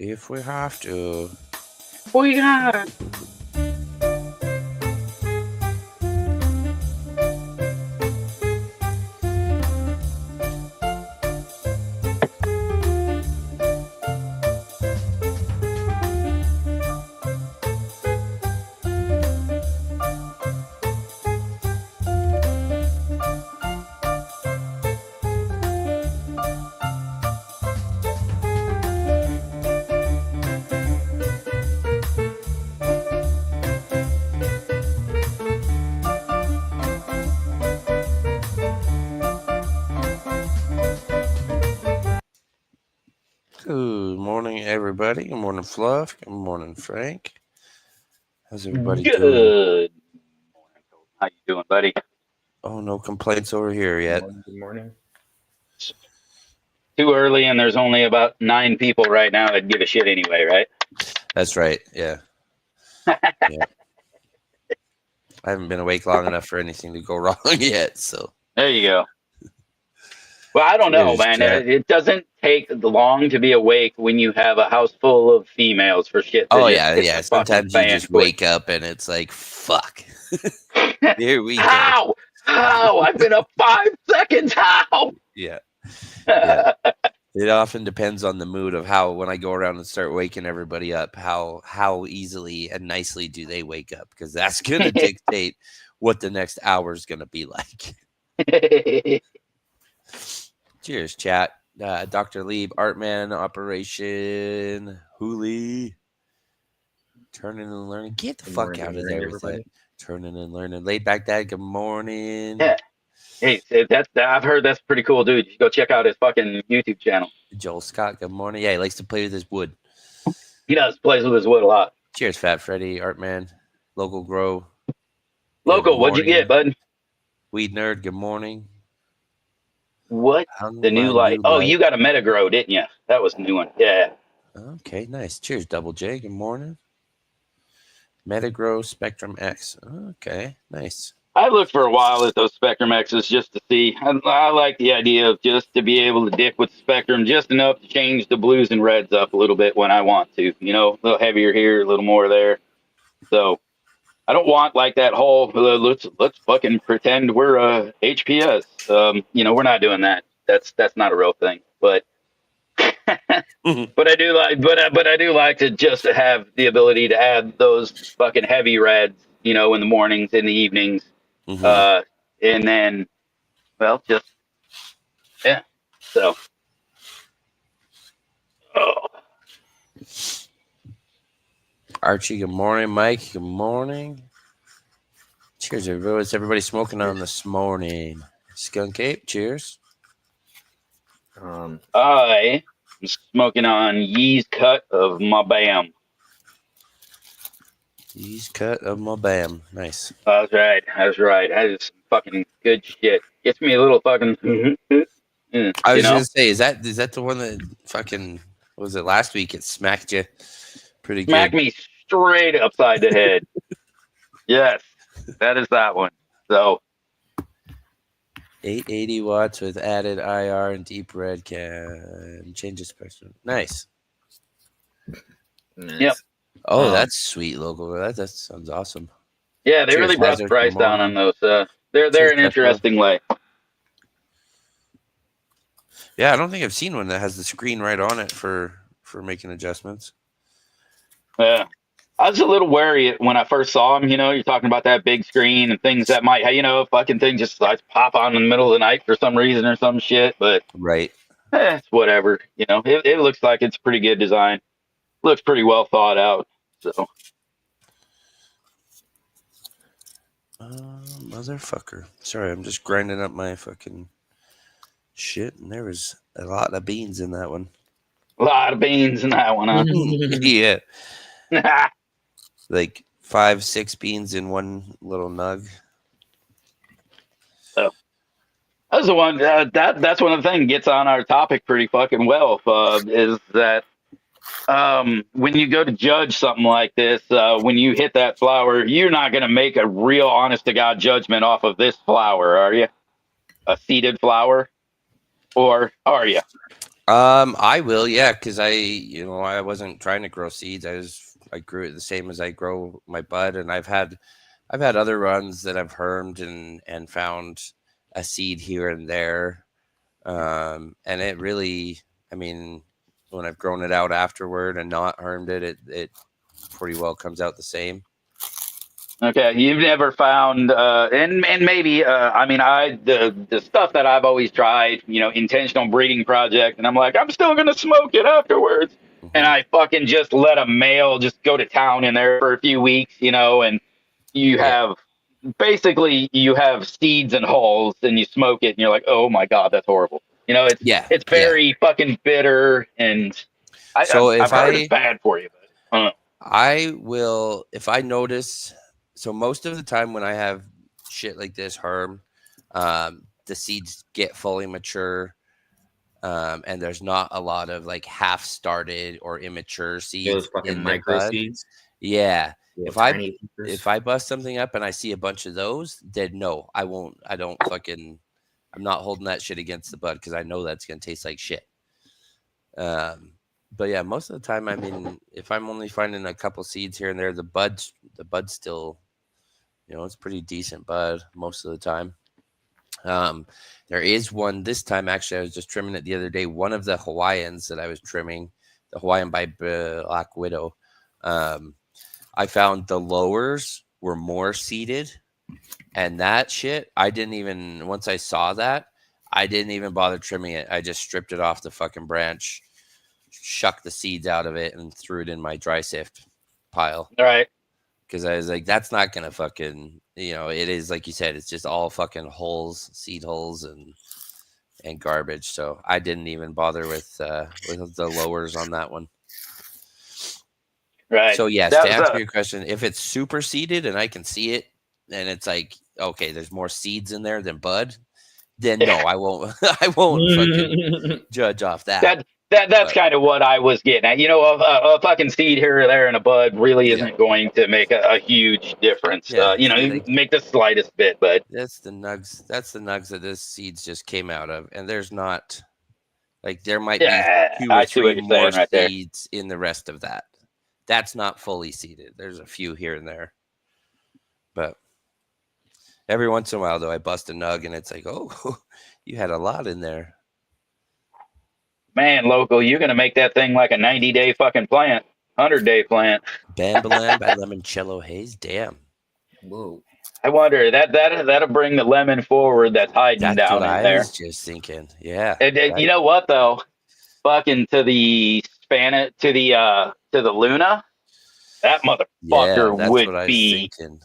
if we have to. We got Good morning, everybody. Good morning, Fluff. Good morning, Frank. How's everybody good doing? morning. How you doing, buddy? Oh, no complaints over here Good yet. morning. Good morning. Too early, and there's only about 9 people right now that give a shit anyway, right? That's right. Yeah. Yeah. I haven't been awake long enough for anything to go wrong yet. So. There you go. Well, I don't know, Cheers, man. chat. It doesn't take long to be awake when you have a house full of females for shit to Oh just yeah, hit yeah. the fucking Sometimes you fan just quick. wake up and it's like, fuck. Here we go. How? How? I've been up 5 seconds. How? Yeah. Yeah. It often depends on the mood of how, when I go around and start waking everybody up, how easily and nicely do they wake up, because that's going to dictate what the next hour is going to be like. Cheers, chat. Dr. Lieb, Artman, Operation Hooli. Turning and learning. Get the Good fuck morning, out good of morning, there with that. everybody. Turning and learning. Laid back dad, good morning. Yeah. Hey, I've heard that's pretty cool, dude. You should go check out his fucking YouTube channel. Joel Scott, good morning. Yeah, he likes to play with his wood. He does plays with his wood a lot. Cheers, Fat Freddy, Artman, Local Grow. Local, what'd you get, bud? Weed Nerd, good morning. What? The new light. Oh, you got a Metagrow, didn't you? That was the new one. Yeah. Okay, nice. Cheers, Double J. Good morning. Metagrow Spectrum X. Okay, nice. I looked for a while at those Spectrum X's just to see. I like the idea of just to be able to dick with the Spectrum just enough to change the blues and reds up a little bit when I want to. You know, a little heavier here, a little more there. So I don't want like that whole let's fucking pretend we're HPS. You know, we're not doing that. That's not a real thing. But but I do like to just have the ability to add those fucking heavy reds, you know, in the mornings, in the evenings, and then, well, just yeah. So, Archie, good morning. Mike, good morning. Cheers, everybody. What's everybody smoking on this morning? Skunk Ape, cheers. I am smoking on Yee's cut of my Bam. Yee's cut of my Bam. Nice. That's right. That is fucking good shit. Gets me a little fucking. I was gonna say, is that the one that fucking, what was it, last week? It smacked you pretty good. Smacked me straight upside the head. Yes, that is that one. So 880 watts with added IR and deep red can change the spectrum. Nice. Yep. Oh, that's sweet logo. That sounds awesome. Yeah, they really brought the price down on those. They're an interesting way. Yeah, I don't think I've seen one that has the screen right on it for making adjustments. Yeah. I was a little wary when I first saw them. You know, you're talking about that big screen and things that might, you know, fucking thing just like pop on in the middle of the night for some reason or some shit. But right, it's whatever. You know, it looks like it's pretty good design. Looks pretty well thought out. So, motherfucker. Sorry, I'm just grinding up my fucking shit, and there was a lot of beans in that one. A lot of beans in that one, huh? Yeah. Like 5-6 beans in one little nug. So that's the one that's one of the things gets on our topic pretty fucking well. Is that when you go to judge something like this, when you hit that flower, you're not going to make a real honest to God judgment off of this flower, are you? A seeded flower, or are you? I will, yeah, because I wasn't trying to grow seeds. I grew it the same as I grow my bud, and I've had other runs that I've hermed and found a seed here and there, and it really, I mean, when I've grown it out afterward and not hermed it pretty well comes out the same. Okay, you've never found, and maybe, I mean, the stuff that I've always tried, intentional breeding project, and I'm like, I'm still gonna smoke it afterwards, and Mhm. I fucking just let a male just go to town in there for a few weeks, and you Yeah, have basically you have seeds and hulls, and you smoke it, and you're like, oh my god, that's horrible. yeah, It's yeah. very fucking bitter, and So I've if heard it's I bad for you, but I don't know. I will if I notice. So most of the time when I have shit like this herm, the seeds get fully mature, and there's not a lot of like half started or immature Those seeds fucking in the micro bud. seeds, Yeah. little If I tiny pieces. if I bust something up and I see a bunch of those, then no, I won't. I don't fucking. I'm not holding that shit against the bud because I know that's gonna taste like shit. Um, but yeah, most of the time, I mean, if I'm only finding a couple seeds here and there, the bud's still, it's pretty decent bud most of the time. Um, there is one this time. Actually, I was just trimming it the other day. One of the Hawaiians that I was trimming, the Hawaiian by Black Widow. Um, I found the lowers were more seeded, and that shit, I didn't even. Once I saw that, I didn't even bother trimming it. I just stripped it off the fucking branch, shucked the seeds out of it, and threw it in my dry sift pile. All right. Because I was like, that's not gonna fucking, it is like you said, it's just all fucking holes, seed holes, and garbage. So I didn't even bother with the lowers on that one. Right. So yes, That to was answer your question, if it's super seeded and I can see it, and it's like, okay, there's more seeds in there than bud, then no, I won't. I won't fucking judge off that. that's But kind of what I was getting at. A fucking seed here or there in a bud really yeah, isn't going to make a huge difference. yeah. See, You like make the slightest bit, but that's the nugs. That's the nugs that this seeds just came out of, and there's not. Like there might be yeah, 2 or I see 3 what you're more saying right there. seeds in the rest of that. That's not fully seeded. There's a few here and there. But every once in a while though I bust a nug and it's like, "Oh, you had a lot in there." Man, local, you're gonna make that thing like a 90-day fucking plant, 100-day plant. Bambalam by Lemoncello Haze. Damn. Whoa. I wonder that'll bring the lemon forward that's hiding That's what down in I there. was just thinking. Yeah. And you know what though? Fucking to the Luna, that motherfucker Yeah, that's would what I was be. thinking.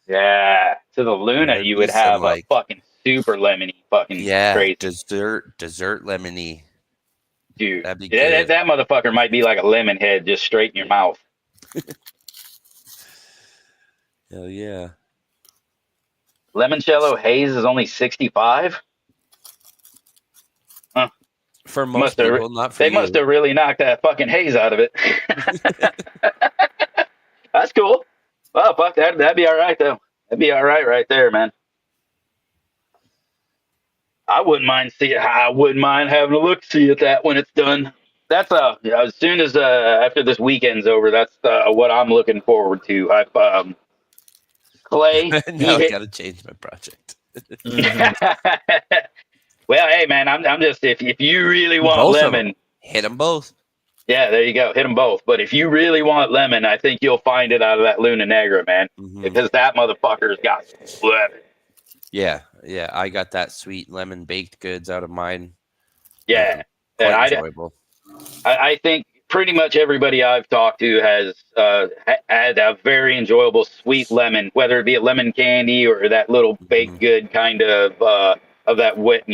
Yeah, to the Luna, There'd you be would some have a like, fucking super lemony fucking yeah, crazy dessert lemony. dude. That'd be That, good. that motherfucker might be like a lemon head just straight in your mouth. Hell yeah. Limoncello Haze is only 65. For most people, not for They you. must have really knocked that fucking haze out of it. That's cool. Well, fuck that. That'd be all right though. That'd be all right there, man. I wouldn't mind having a look see at that when it's done. That's as soon as after this weekend's over, that's what I'm looking forward to. Clay, Now I gotta change my project. Well, hey man, I'm just if you really want Both of 'em. lemon, Hit them both. yeah, there you go, hit them both. But if you really want lemon, I think you'll find it out of that Luna Negra, man, because that motherfucker's got lemon. Yeah, I got that sweet lemon baked goods out of mine. Yeah, Quite and enjoyable. I think pretty much everybody I've talked to has had a very enjoyable sweet lemon, whether it be a lemon candy or that little baked good kind of that wet,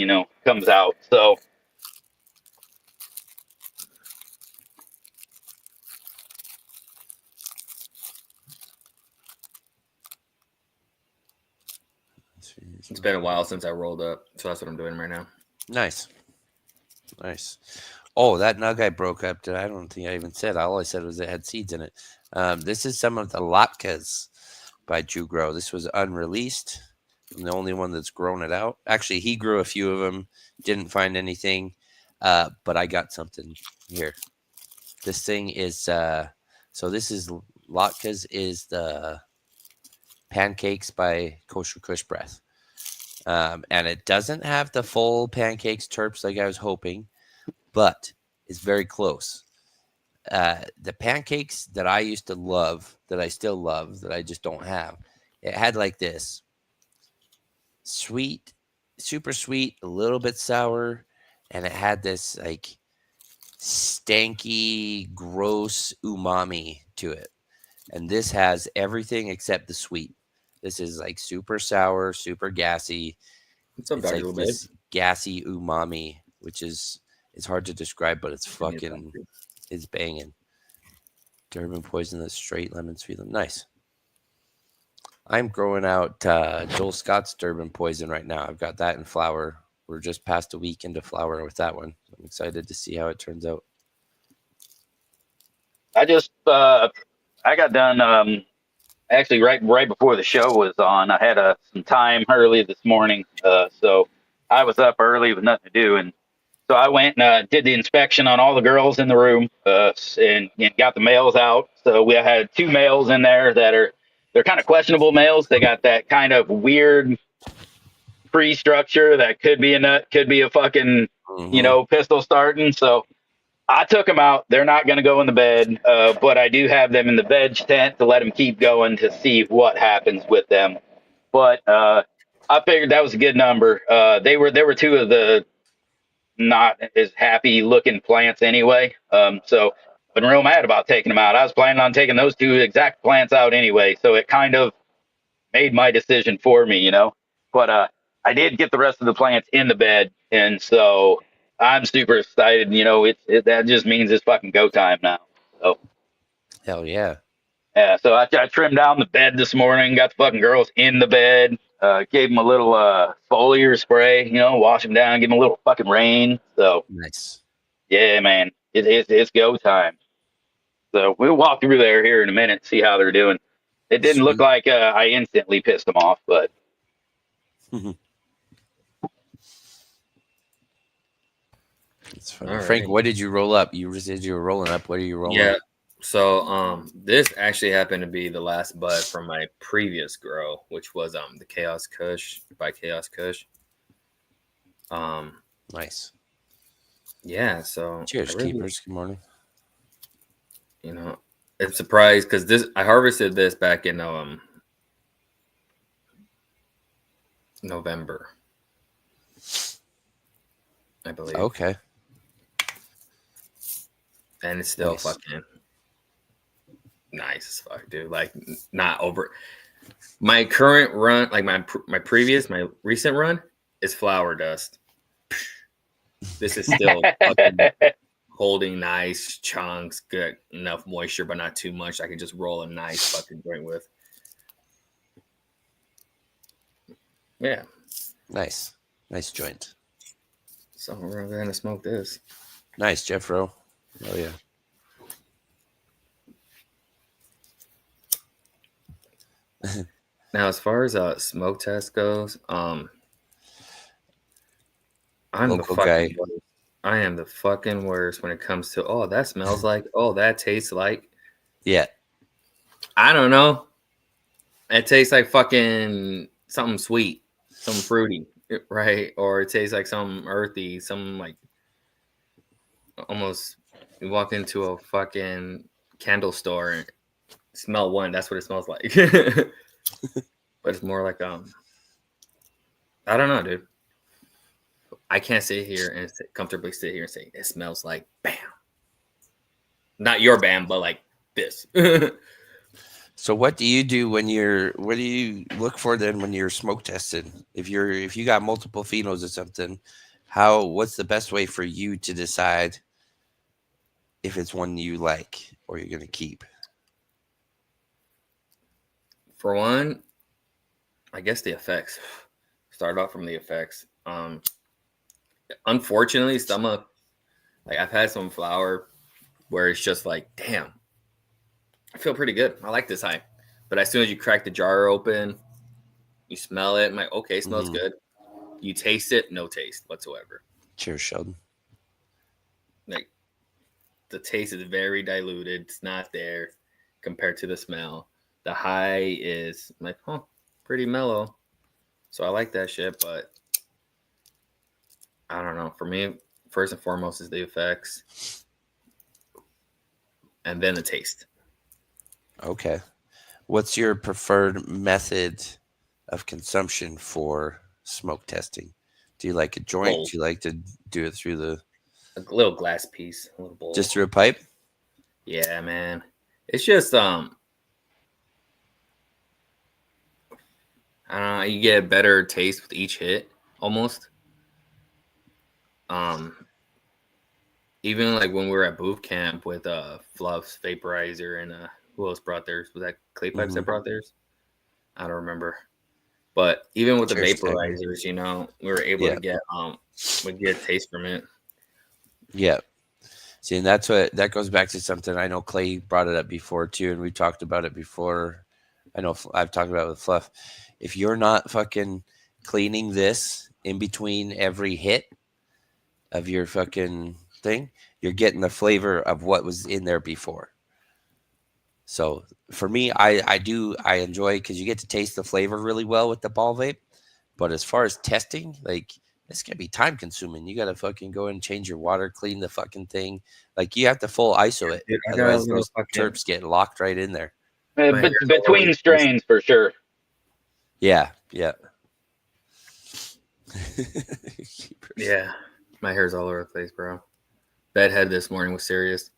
comes out. So It's been a while since I rolled up, so that's what I'm doing right now. Nice. Oh, that nug I broke up. I don't think I even said. All I said was it had seeds in it. This is some of the latkes by Drew Grow. This was unreleased. I'm the only one that's grown it out. Actually, he grew a few of them. Didn't find anything. But I got something here. This thing is so this is Latkes is the pancakes by Kosher Kush Breath. And it doesn't have the full pancakes terps like I was hoping, but it's very close. The pancakes that I used to love, that I still love, that I just don't have, it had like this sweet, super sweet, a little bit sour, and it had this like stanky, gross umami to it. And this has everything except the sweet. This is like super sour, super gassy. What's up, It's Dr. like LeBay? this gassy umami, which is it's hard to describe, but it's fucking it's banging. Durban poison, that's straight lemon, sweet lemon. Nice. I'm growing out Joel Scott's Durban poison right now. I've got that in flower. We're just past a week into flower with that one. I'm excited to see how it turns out. I just I got done actually right before the show was on. I had some time early this morning, so I was up early with nothing to do, and so I went and did the inspection on all the girls in the room, and got the males out. So we had 2 males in there they're kind of questionable males. They got that kind of weird free structure that could be a nut, could be a fucking pistol starting. So I took them out. They're not going to go in the bed, but I do have them in the veg tent to let them keep going to see what happens with them. But I figured that was a good number. They were 2 of the not as happy looking plants anyway. So I've been real mad about taking them out. I was planning on taking those 2 exact plants out anyway. So it kind of made my decision for me, But I did get the rest of the plants in the bed, and so I'm super excited. That just means it's fucking go time now. So Hell yeah. yeah, so I trimmed down the bed this morning, got the fucking girls in the bed, gave them a little foliar spray, wash them down, give them a little fucking rain. So Nice. yeah, man, it's go time. So we'll walk through there here in a minute, see how they're doing. It didn't look Sweet. like I instantly pissed them off, but It's funny. All Frank, right. what did you roll up? You said you were rolling up. What are you rolling Yeah. up? So this actually happened to be the last bud from my previous grow, which was the Chaos Kush by Chaos Kush. Nice. Yeah, so Cheers, really, keepers. Good morning. I'm surprised because I harvested this back in November, I believe. Okay. And it's still Nice. fucking nice as fuck, dude. Like, not over. My current run, like my recent run, is flower dust. This is still fucking holding nice chunks, good enough moisture, but not too much. I can just roll a nice fucking joint with. Yeah. Nice. Nice joint. So we're gonna smoke this. Nice, Jeffro. Oh yeah. Now, as far as smoke test goes, I'm Local the guy. fucking worst. I am the fucking worst when it comes to that smells like, that tastes like. Yeah. I don't know. It tastes like fucking something sweet, something fruity, right? Or it tastes like something earthy, something like almost you walk into a fucking candle store and smell one. That's what it smells like. But it's more like I don't know, dude. I can't sit here and comfortably sit here and say it smells like bam. Not your bam, but like this. So what do you do what do you look for then when you're smoke testing? If you got multiple phenos or something, what's the best way for you to decide if it's one you like or you're gonna keep? For one, I guess the effects. Start off from the effects. Unfortunately, I've had some flower where it's just like, damn, I feel pretty good. I like this high. But as soon as you crack the jar open, you smell it. I'm like, okay, smells good. You taste it, no taste whatsoever. Cheers, Sheldon. the taste is very diluted. It's not there compared to the smell. The high is like, pretty mellow. So I like that shit, but I don't know. For me, first and foremost is the effects and then the taste. Okay. What's your preferred method of consumption for smoke testing? Do you like a joint? Bowl. Do you like to do it through the A little glass piece, a little bowl. just through a pipe? Yeah, man. It's just I don't know, you get a better taste with each hit almost. Even like when we were at boot camp with Fluff's vaporizer and who else brought theirs? Was that Clay Pipes that brought theirs? I don't remember. But even with the vaporizers, you know, we were able to get we get taste from it. Yeah. See, and that goes back to something I know Clay brought it up before too, and we talked about it before. I know I've talked about it with Fluff. If you're not fucking cleaning this in between every hit of your fucking thing, you're getting the flavor of what was in there before. So for me, I enjoy, because you get to taste the flavor really well with the ball vape. But as far as testing, like, this can be time consuming. You got to fucking go and change your water, clean the fucking thing. Like, you have to full ISO it. Dude, Otherwise those terps get locked right in there. Between strains for sure. Yeah. Yeah. My hair's all over the place, bro. Bedhead this morning was serious.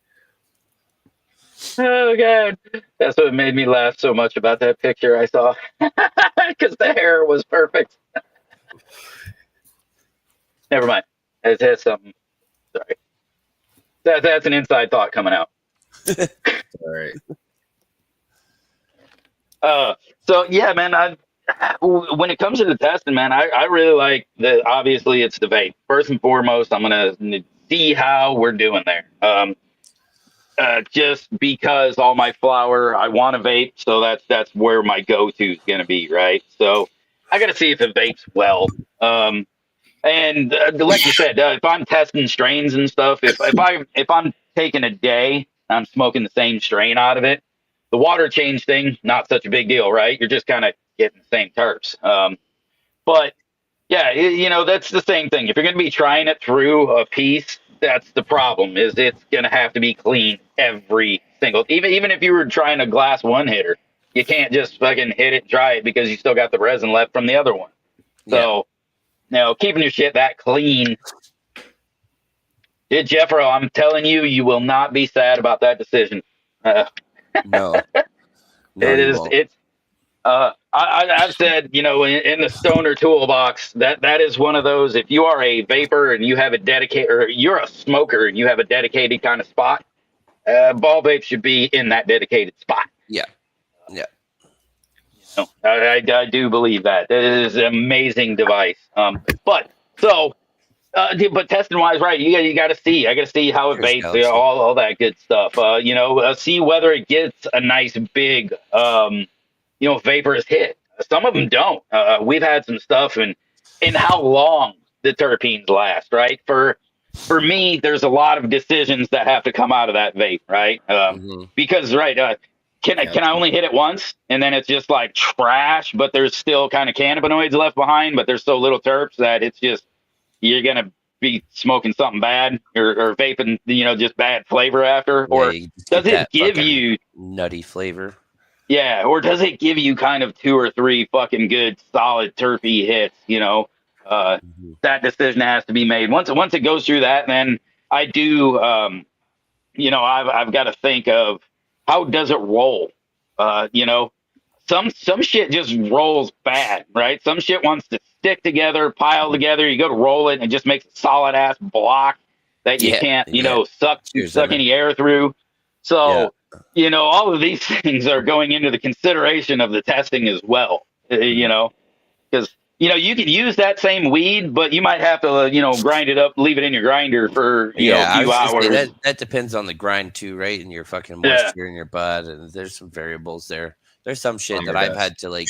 Oh god, that's what made me laugh so much about that picture I saw, because the hair was perfect. Never mind. That's something. Sorry. That's an inside thought coming out. All right. So yeah, man. When it comes to the testing, man, I really like the. Obviously, it's the vape. First and foremost, I'm gonna see how we're doing there. Just because all my flower, I want to vape, so that's where my go-to is gonna be, right? So I got to see if it vapes well. And like you said, if I'm testing strains and stuff, if I'm taking a day, I'm smoking the same strain out of it. The water change thing, not such a big deal, right? You're just kind of getting the same terps. But yeah, you know, that's the same thing. If you're going to be trying it through a piece, that's the problem. Is it's going to have to be clean every single. Even if you were trying a glass one hitter, you can't just fucking hit it, dry it, because you still got the resin left from the other one. So, you know, keeping your shit that clean. Jeffro, I'm telling you, you will not be sad about that decision. No, it is. Won't. It's. I've said, you know, in the stoner toolbox, that is one of those. If you are a vapor and you have a dedicated, or you're a smoker and you have a dedicated kind of spot, ball vape should be in that dedicated spot. Yeah. You know, I do believe that. It is an amazing device. But testing wise, right? You got to see. I got to see how it vapes, you know, all that good stuff. You know, see whether it gets a nice big, you know, vaporous hit. Some of them don't. We've had some stuff, and how long the terpenes last, right? For me, there's a lot of decisions that have to come out of that vape, right? Because, right, can I only hit it once, and then it's just like trash, but there's still kind of cannabinoids left behind, but there's so little terps that it's just, you're going to be smoking something bad or vaping, you know, just bad flavor after? Or does it give you nutty flavor? Yeah, or does it give you kind of 2 or 3 fucking good, solid terpy hits? You know, that decision has to be made. Once it goes through that, then I do, you know, I've got to think of how does it roll? You know, some shit just rolls bad, right? Some shit wants to stick together, pile together. You go to roll it, and it just makes a solid ass block that you can't, you know, suck any air through. So. You know, all of these things are going into the consideration of the testing as well, you know, because, you know, you could use that same weed, but you might have to, you know, grind it up, leave it in your grinder for, you know, a few hours. That depends on the grind too, right? And your fucking moisture in your bud. And there's some variables there. There's some shit that I've had to, like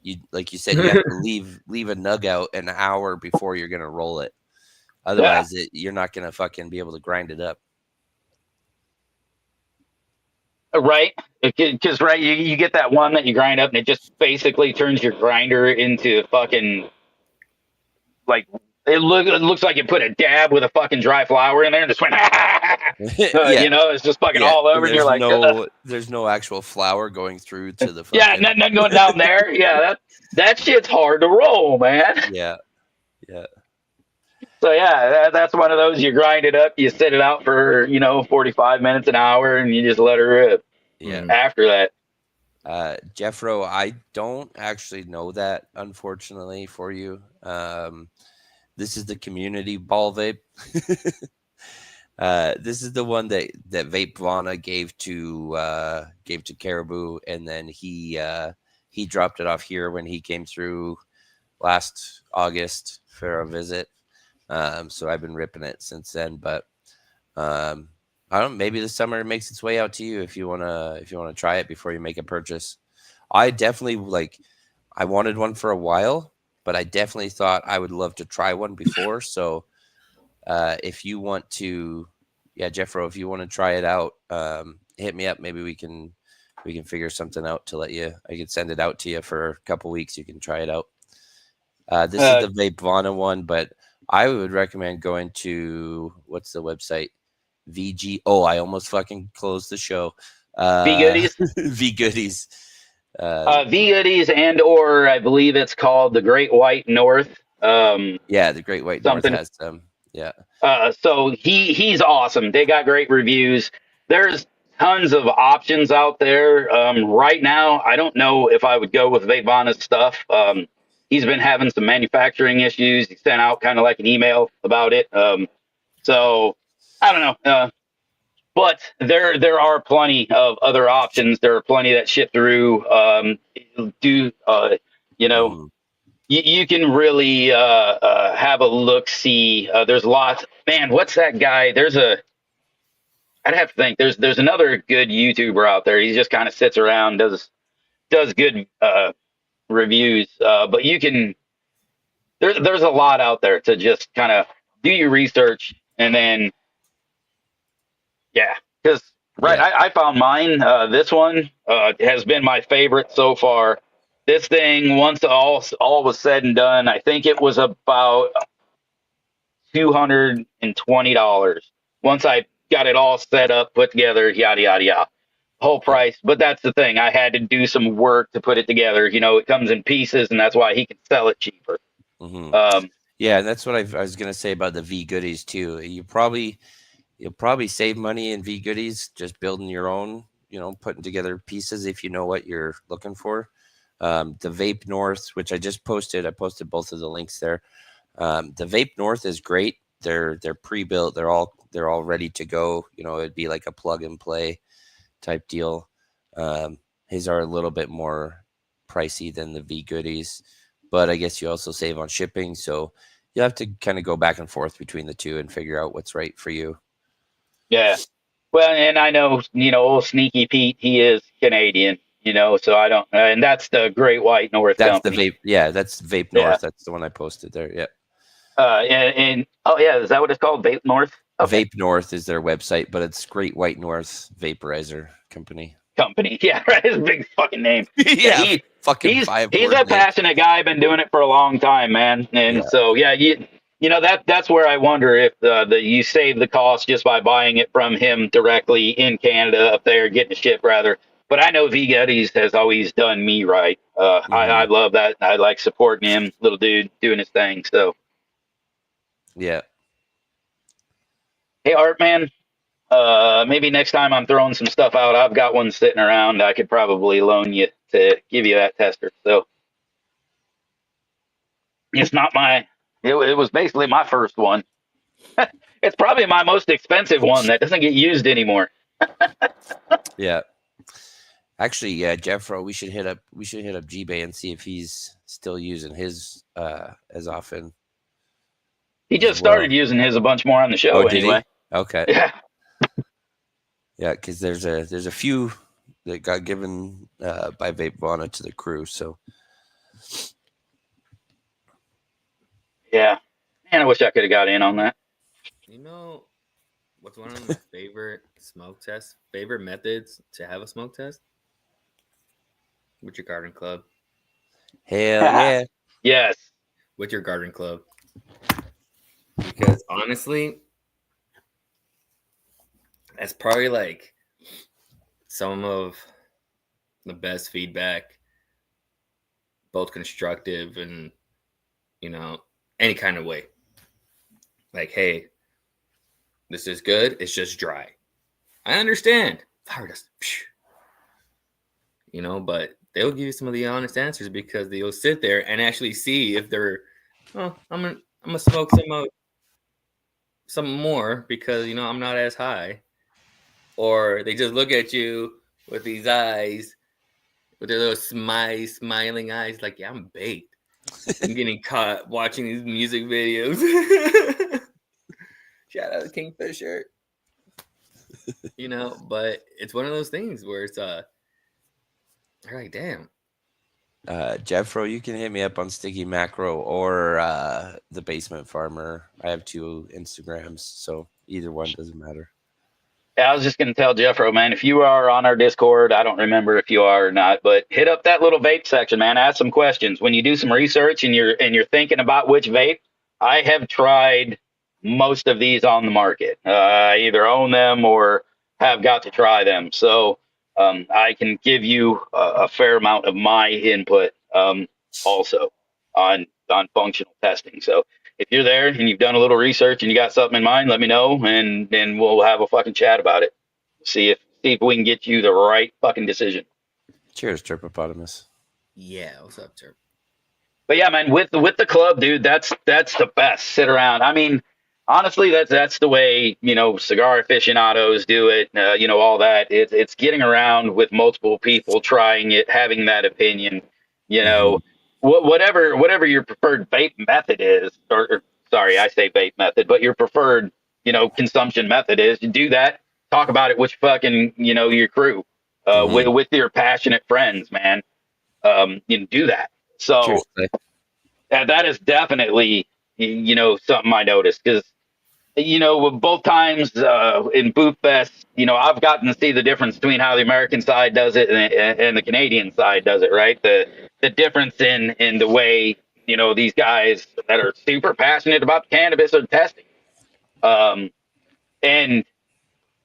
you said, you have to leave a nug out an hour before you're going to roll it. Otherwise, you're not going to fucking be able to grind it up. right? Because right, you get that one that you grind up, and it just basically turns your grinder into fucking like it looks like you put a dab with a fucking dry flower in there and just went, Yeah, it's just fucking yeah. all over, And and you're like, there's no actual flour going through to the yeah, fucking. nothing going down there. Yeah, that shit's hard to roll, man. Yeah, yeah, So yeah, that's one of those. You grind it up, you sit it out for 45 minutes, an hour, and you just let it rip. yeah. After that, Jeffro, I don't actually know that, unfortunately, for you. This is the community ball vape. This is the one that Vape Vana gave to Caribou, and then he dropped it off here when he came through last August for a visit. So I've been ripping it since then, but I don't. Maybe this summer it makes its way out to you if you wanna try it before you make a purchase. I definitely I wanted one for a while, but I definitely thought I would love to try one before. So if you want to, Jeffro, if you want to try it out, hit me up. Maybe we can figure something out to let you. I could send it out to you for a couple weeks. You can try it out. This is the Vape Vana one, but I would recommend going to what's the website? VG. Oh, I almost fucking closed the show. V Goodies, V Goodies. V Goodies, or I believe it's called the Great White North. Yeah, the Great White North has them. Yeah. So he's awesome. They got great reviews. There's tons of options out there. Right now, I don't know if I would go with Vape Vana's stuff. He's been having some manufacturing issues. He sent out kind of like an email about it. So I don't know. But there are plenty of other options. There are plenty that ship through. You can really have a look. See, there's lots. Man, what's that guy? I'd have to think. There's another good YouTuber out there. He just kind of sits around, does good reviews. But you can. There's a lot out there to just kind of do your research, and then because I found mine. This one has been my favorite so far. This thing, once all was said and done, I think it was about $220. Once I got it all set up, put together, yada yada yada, whole price. But that's the thing; I had to do some work to put it together. It comes in pieces, and that's why he can sell it cheaper. Mm-hmm. Yeah, and that's what I was gonna say about the V Goodies too. You'll probably save money in V Goodies just building your own, putting together pieces if you know what you're looking for. The Vape North, which I posted both of the links there. The Vape North is great. They're pre-built. They're all ready to go. It'd be like a plug and play type deal. His are a little bit more pricey than the V Goodies, but I guess you also save on shipping. So you have to kind of go back and forth between the two and figure out what's right for you. Yeah. Well, and I know, old Sneaky Pete, he is Canadian, so I don't, and that's the Great White North That's company. the Vape. Yeah, that's Vape North. Yeah. That's the one I posted there. Yeah. And oh yeah, is that what it's called? Vape North? Okay. Vape North is their website, but it's Great White North Vaporizer Company. Yeah, right. His big fucking name. Yeah. He's a passionate guy, been doing it for a long time, man. And so that's where I wonder if you save the cost just by buying it from him directly in Canada up there, getting it shipped rather. But I know V Goodies has always done me right. I love that. I like supporting him, little dude doing his thing. So yeah. Hey, Art Man. Maybe next time I'm throwing some stuff out, I've got one sitting around. I could probably loan you to give you that tester. So it's not it was basically my first one. It's probably my most expensive one that doesn't get used anymore. Yeah. Actually, yeah, Jeffro, we should hit up G-Bay and see if he's still using his as often. He just started using his a bunch more on the show anyway. Okay. Yeah. Yeah, because there's a few that got given by Vape Vana to the crew. So yeah, man, I wish I could have got in on that. What's one of my favorite smoke tests? Favorite methods to have a smoke test? With your garden club. Hell yeah. Yes. With your garden club. Because honestly, that's probably like some of the best feedback, both constructive and, you know, any kind of way. Like, hey, this is good. It's just dry. I understand. Flower dust. You know, but they'll give you some of the honest answers because they'll sit there and actually see if they're, oh, I'm gonna smoke some more because, you know, I'm not as high. Or they just look at you with these eyes, with their little smiling eyes, like, yeah, I'm baked. I'm getting caught watching these music videos. Shout out to Kingfisher. You know, but it's one of those things where it's they're like, damn. Jeffro, you can hit me up on Sticky Macro or the Basement Farmer. I have 2 Instagrams, so either one doesn't matter. Yeah, I was just going to tell Jeffro, man, if you are on our Discord, I don't remember if you are or not, but hit up that little vape section, man. Ask some questions. When you do some research and you're thinking about which vape, I have tried most of these on the market. I either own them or have got to try them. So I can give you a fair amount of my input also on functional testing. So if you're there and you've done a little research and you got something in mind, let me know, and then we'll have a fucking chat about it. See if we can get you the right fucking decision. Cheers, Turpopotamus. Yeah, what's up, Turp? But yeah, man, with the club, dude, that's the best. Sit around. I mean, honestly, that's the way, you know, cigar aficionados do it. You know, all that. It's getting around with multiple people, trying it, having that opinion. You know, whatever your preferred vape method is, or sorry, I say vape method, but your preferred, you know, consumption method is, you do that. Talk about it with fucking, you know, your crew, with your passionate friends, man. You do that. So. Cheers, Clay. That is definitely, you know, something I noticed because, you know, both times in Boot Fest, you know, I've gotten to see the difference between how the American side does it and the Canadian side does it, right? The difference in the way, you know, these guys that are super passionate about cannabis are testing, and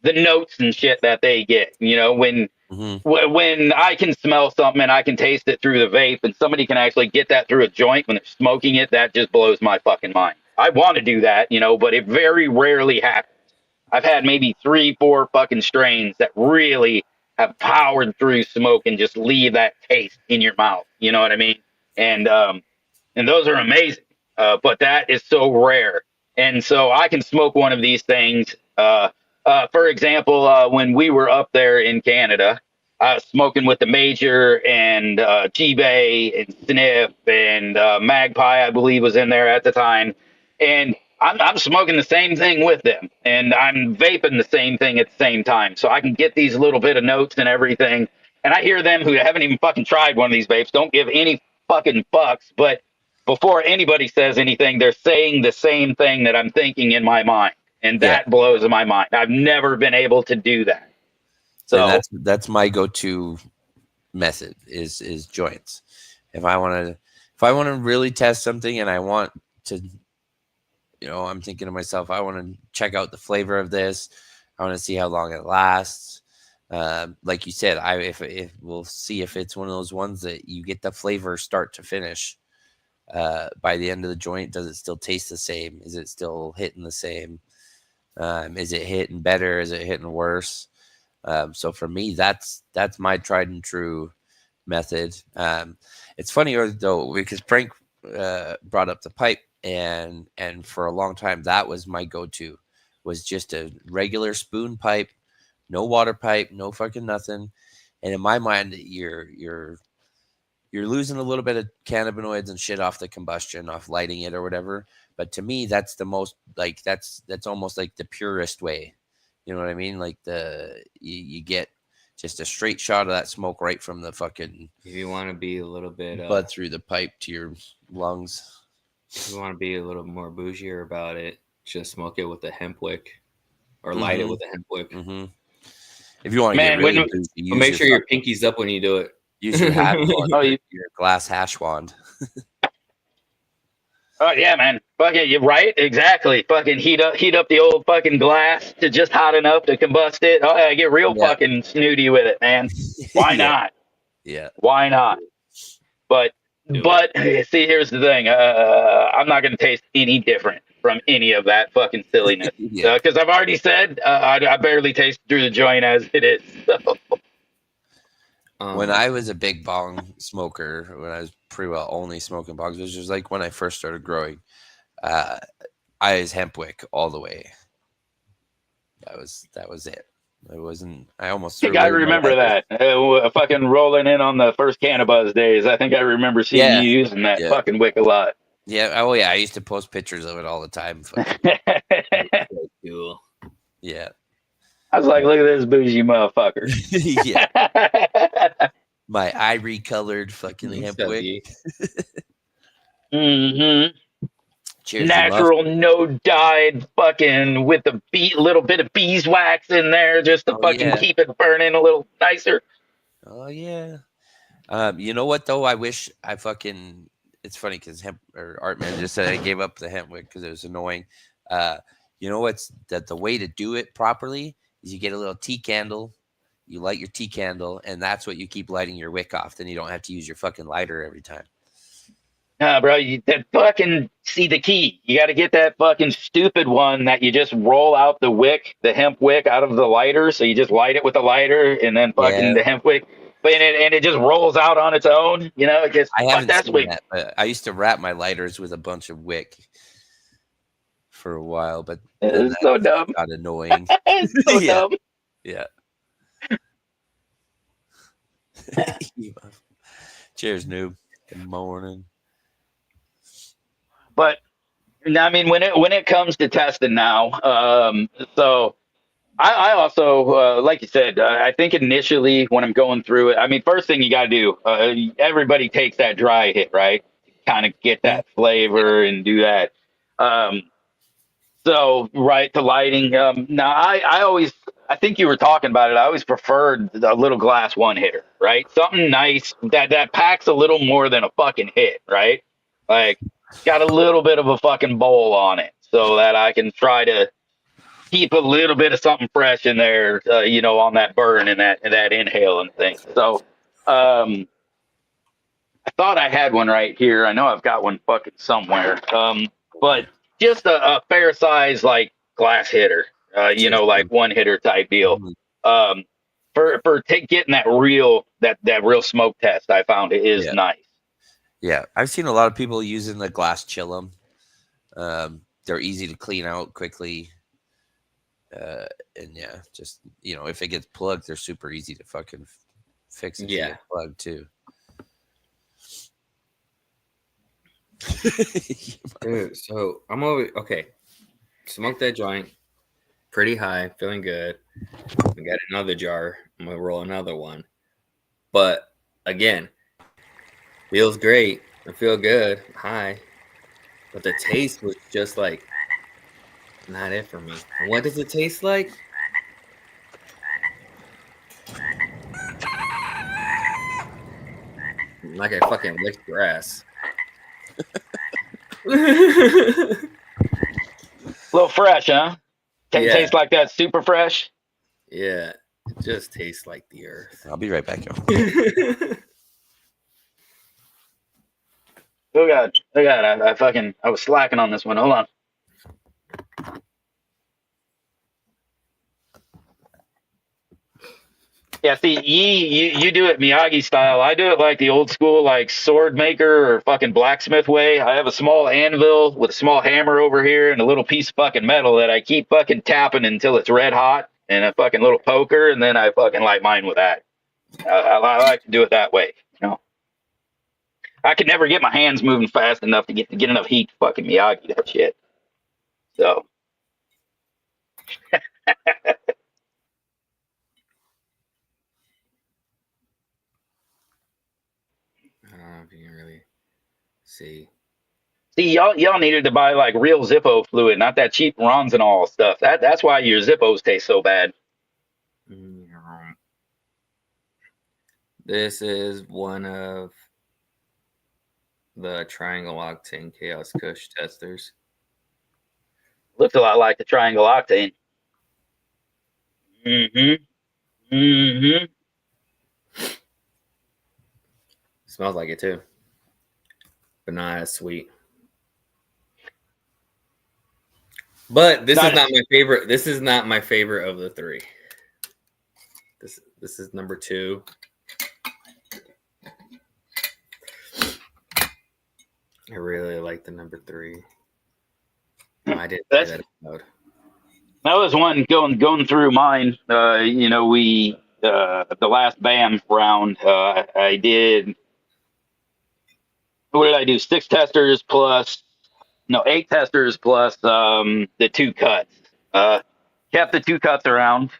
the notes and shit that they get, you know, when I can smell something and I can taste it through the vape and somebody can actually get that through a joint when they're smoking it, that just blows my fucking mind. I want to do that, you know, but it very rarely happens. I've had maybe 3, 4 fucking strains that really have powered through smoke and just leave that taste in your mouth. You know what I mean? And those are amazing. But that is so rare. And so I can smoke one of these things. For example, when we were up there in Canada, I was smoking with the Major and G-Bay and Sniff and Magpie, I believe, was in there at the time. And I'm smoking the same thing with them. And I'm vaping the same thing at the same time. So I can get these little bit of notes and everything. And I hear them who haven't even fucking tried one of these vapes, don't give any fucking fucks. But before anybody says anything, they're saying the same thing that I'm thinking in my mind. And that blows my mind. I've never been able to do that. So and that's my go-to method is joints. If I want to really test something and I want to, you know, I'm thinking to myself, I want to check out the flavor of this. I want to see how long it lasts. Like you said, if we'll see if it's one of those ones that you get the flavor start to finish. By the end of the joint, does it still taste the same? Is it still hitting the same? Is it hitting better? Is it hitting worse? So for me, that's my tried and true method. It's funny though, because Frank brought up the pipe, and for a long time that was my go-to, was just a regular spoon pipe, no water pipe, no fucking nothing. And in my mind, you're losing a little bit of cannabinoids and shit off the combustion, off lighting it or whatever. But to me, that's the most, like, that's almost like the purest way. You know what I mean? Like you get just a straight shot of that smoke right from the fucking. If you want to be a little bit, butt through the pipe to your lungs. If you want to be a little more bougier about it, just smoke it with a hemp wick. or light it with a hemp wick. Mm-hmm. If you want to Man, get really when- bougie, But make sure your pinky's up when you do it. use your hash wand, Oh, your glass hash wand. Oh yeah, man. Fucking, you're right. Exactly. Fucking heat up the old fucking glass to just hot enough to combust it. Oh yeah, get real Yeah. fucking snooty with it, man. Why Yeah. not? Yeah. Why not? But Do but see, here's the thing. I'm not gonna taste any different from any of that fucking silliness. Yeah. Because I've already said I barely taste through the joint as it is. So. When I was a big bong smoker, when I was pretty well only smoking bongs, which was like when I first started growing, I was hemp wick all the way. That was it. It wasn't. I almost. I think threw I away my remember lighter. that. Fucking rolling in on the first Cannabis days. I think I remember seeing Yeah. you using that Yeah. fucking wick a lot. Yeah. Oh yeah. I used to post pictures of it all the time. cool. Yeah. I was like, look at this bougie motherfucker. Yeah. My ivory colored fucking hemp wick. Mm-hmm. Cheers. Natural, no dyed, fucking with a little bit of beeswax in there just to fucking keep it burning a little nicer. Oh yeah. You know what though? I wish I fucking. It's funny because Artman just said I gave up the hemp wick because it was annoying. You know what's that? The way to do it properly is you get a little tea candle, you light your tea candle, and that's what you keep lighting your wick off. Then you don't have to use your fucking lighter every time. Nah, bro, that fucking see the key. You got to get that fucking stupid one that you just roll out the wick, the hemp wick out of the lighter. So you just light it with the lighter, and then fucking the hemp wick, but it just rolls out on its own. You know, it just I haven't that's seen wick. that, but I used to wrap my lighters with a bunch of wick for a while, but then It's so dumb. got annoying. It's so Yeah. dumb. Yeah. Cheers, noob. Good morning. But I mean, when it comes to testing now, so I also like you said, I think initially when I'm going through it, I mean, first thing you got to do, everybody takes that dry hit, right? Kind of get that flavor and do that. So right to lighting. Now I think you were talking about it. I always preferred a little glass one hitter, right? Something nice that packs a little more than a fucking hit, right? Like got a little bit of a fucking bowl on it, so that I can try to keep a little bit of something fresh in there, on that burn and that inhale and thing. So, I thought I had one right here. I know I've got one fucking somewhere. But just a fair size like glass hitter, like one hitter type deal. For getting that real smoke test, I found it is nice. Yeah, I've seen a lot of people using the glass chillum. They're easy to clean out quickly. And yeah, just if it gets plugged, they're super easy to fucking fix it. Yeah, plugged too. Dude, so I'm always okay. Smoke that joint, pretty high, feeling good. I got another jar. I'm gonna roll another one. But again, feels great. I feel good, high. But the taste was just like not it for me. And what does it taste like? Like I fucking licked grass. A little fresh, huh? Tastes like that, super fresh. Yeah, it just tastes like the earth. I'll be right back, y'all. Oh god! I was slacking on this one. Hold on. Yeah, see, you do it Miyagi style. I do it like the old school, like sword maker or fucking blacksmith way. I have a small anvil with a small hammer over here and a little piece of fucking metal that I keep fucking tapping until it's red hot, and a fucking little poker, and then I fucking light mine with that. I like to do it that way. I could never get my hands moving fast enough to get enough heat to fucking Miyagi that shit. So. I don't know if you can really see. See, y'all needed to buy like real Zippo fluid, not that cheap Ronzinol stuff. That's why your Zippos taste so bad. This is one of the Triangle Octane Chaos Kush testers. Looks a lot like the Triangle Octane. Mm-hmm. Mm-hmm. Smells like it too, but not as sweet. But this is not my favorite. This is not my favorite of the three. This is number 2. I really like the number 3. I didn't say that out loud. That was one going through mine. We the last BAM round. I did. What did I do? 6 testers plus 8 testers plus the 2 cuts. Kept the 2 cuts around.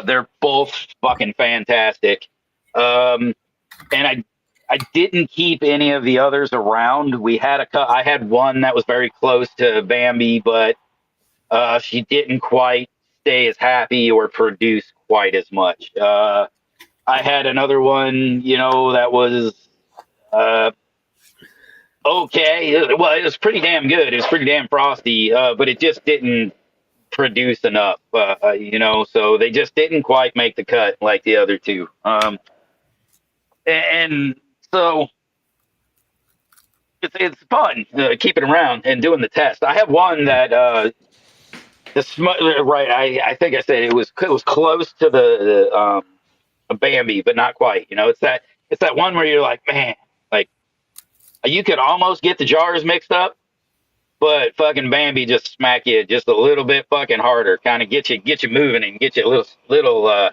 They're both fucking fantastic. And I didn't keep any of the others around. We had a cut. I had one that was very close to Bambi, but she didn't quite stay as happy or produce quite as much. I had another one, that was okay. Well, it was pretty damn good. It was pretty damn frosty, but it just didn't produce enough, so they just didn't quite make the cut like the other 2. And so it's fun keeping around and doing the test. I have one that right. I think I said it was close to the Bambi, but not quite. It's that one where you're like, man, like you could almost get the jars mixed up, but fucking Bambi just smack you just a little bit fucking harder, kind of get you moving and get you a little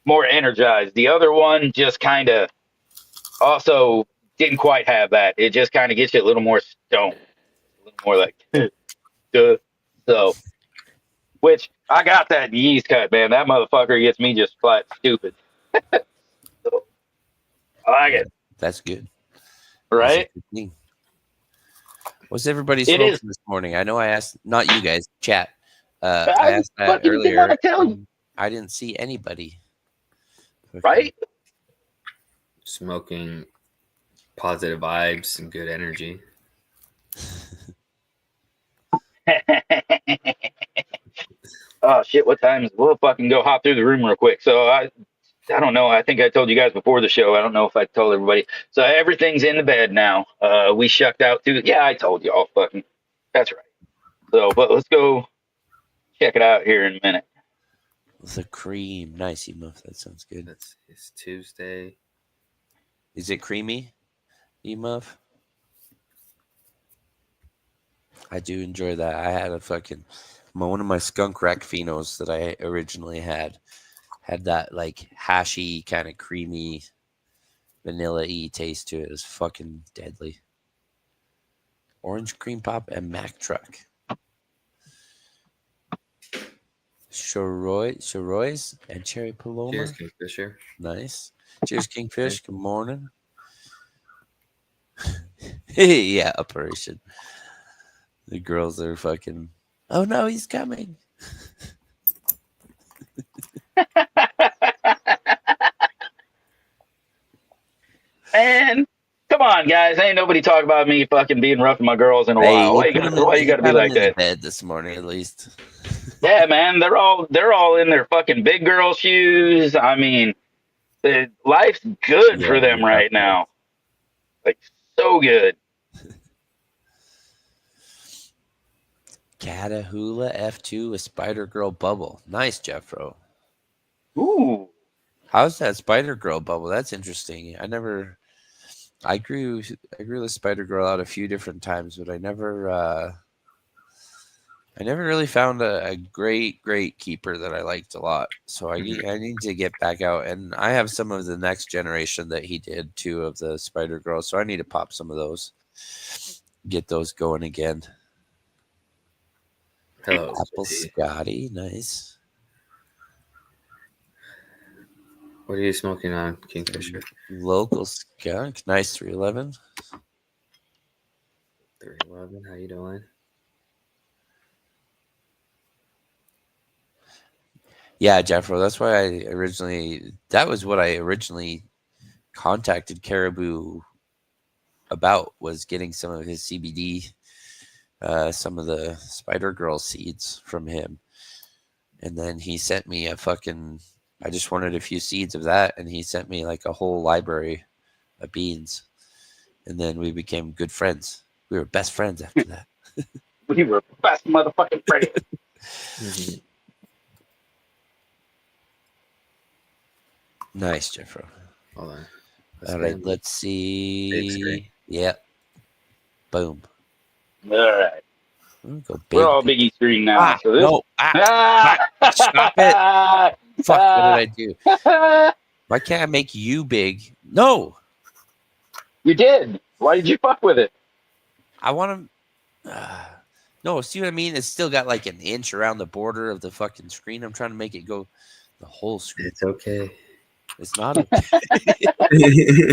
more energized. The other one just kind of also didn't quite have that. It just kind of gets you a little more stoned, a little more like, duh. So, which I got that yeast cut, man. That motherfucker gets me just flat stupid. So, I like it. That's good. Right? That's what's everybody smoking this morning? I know I asked, not you guys, chat. I asked that earlier. I didn't see anybody. Right? Smoking positive vibes and good energy. Oh shit! What time is? We'll fucking go hop through the room real quick. So I don't know. I think I told you guys before the show. I don't know if I told everybody. So everything's in the bed now. We shucked out too. Yeah, I told you all. Fucking. That's right. So, but let's go check it out here in a minute. The cream, nice E-Muff. That sounds good. It's Tuesday. Is it creamy, E-Muff? I do enjoy that. I had one of my skunk rack phenos that I originally had that like hashy kind of creamy vanilla-y taste to it. It was fucking deadly. Orange cream pop and Mack truck. Chorois and cherry paloma. Cheers, Kingfisher. Nice. Cheers, Kingfish. Good morning. Yeah, operation. The girls are fucking. Oh no, he's coming. And come on, guys, ain't nobody talking about me fucking being rough with my girls in a while. Why you gotta be like that? Bed this morning, at least. Yeah, man, they're all in their fucking big girl shoes. I mean, life's good for them right now. Like so good. Catahoula F2 with Spider Girl bubble. Nice, Jeffro. Ooh. How's that Spider Girl bubble? That's interesting. I grew the Spider Girl out a few different times, but I never really found a great keeper that I liked a lot. So I need to get back out, and I have some of the next generation that he did too of the Spider Girl. So I need to pop some of those, get those going again. Hello, Apple Scotty, nice. What are you smoking on, Kingfisher? Local skunk, nice 311. 311. How you doing? Yeah, Jeffro. That's why that was what I originally contacted Caribou about, was getting some of his CBD, some of the Spider Girl seeds from him. And then he sent me I just wanted a few seeds of that, and he sent me like a whole library of beans. And then we became good friends. We were best friends after that. We were best motherfucking friends. Mhm. Nice, Jeffro. Hold on. All right, let's see. Yep. Boom. All right. Go big. We're all biggie screen now. So this... No. Stop it. Fuck, what did I do? Why can't I make you big? No. You did. Why did you fuck with it? I want to. No, see what I mean? It's still got like an inch around the border of the fucking screen. I'm trying to make it go the whole screen. It's okay. It's not okay.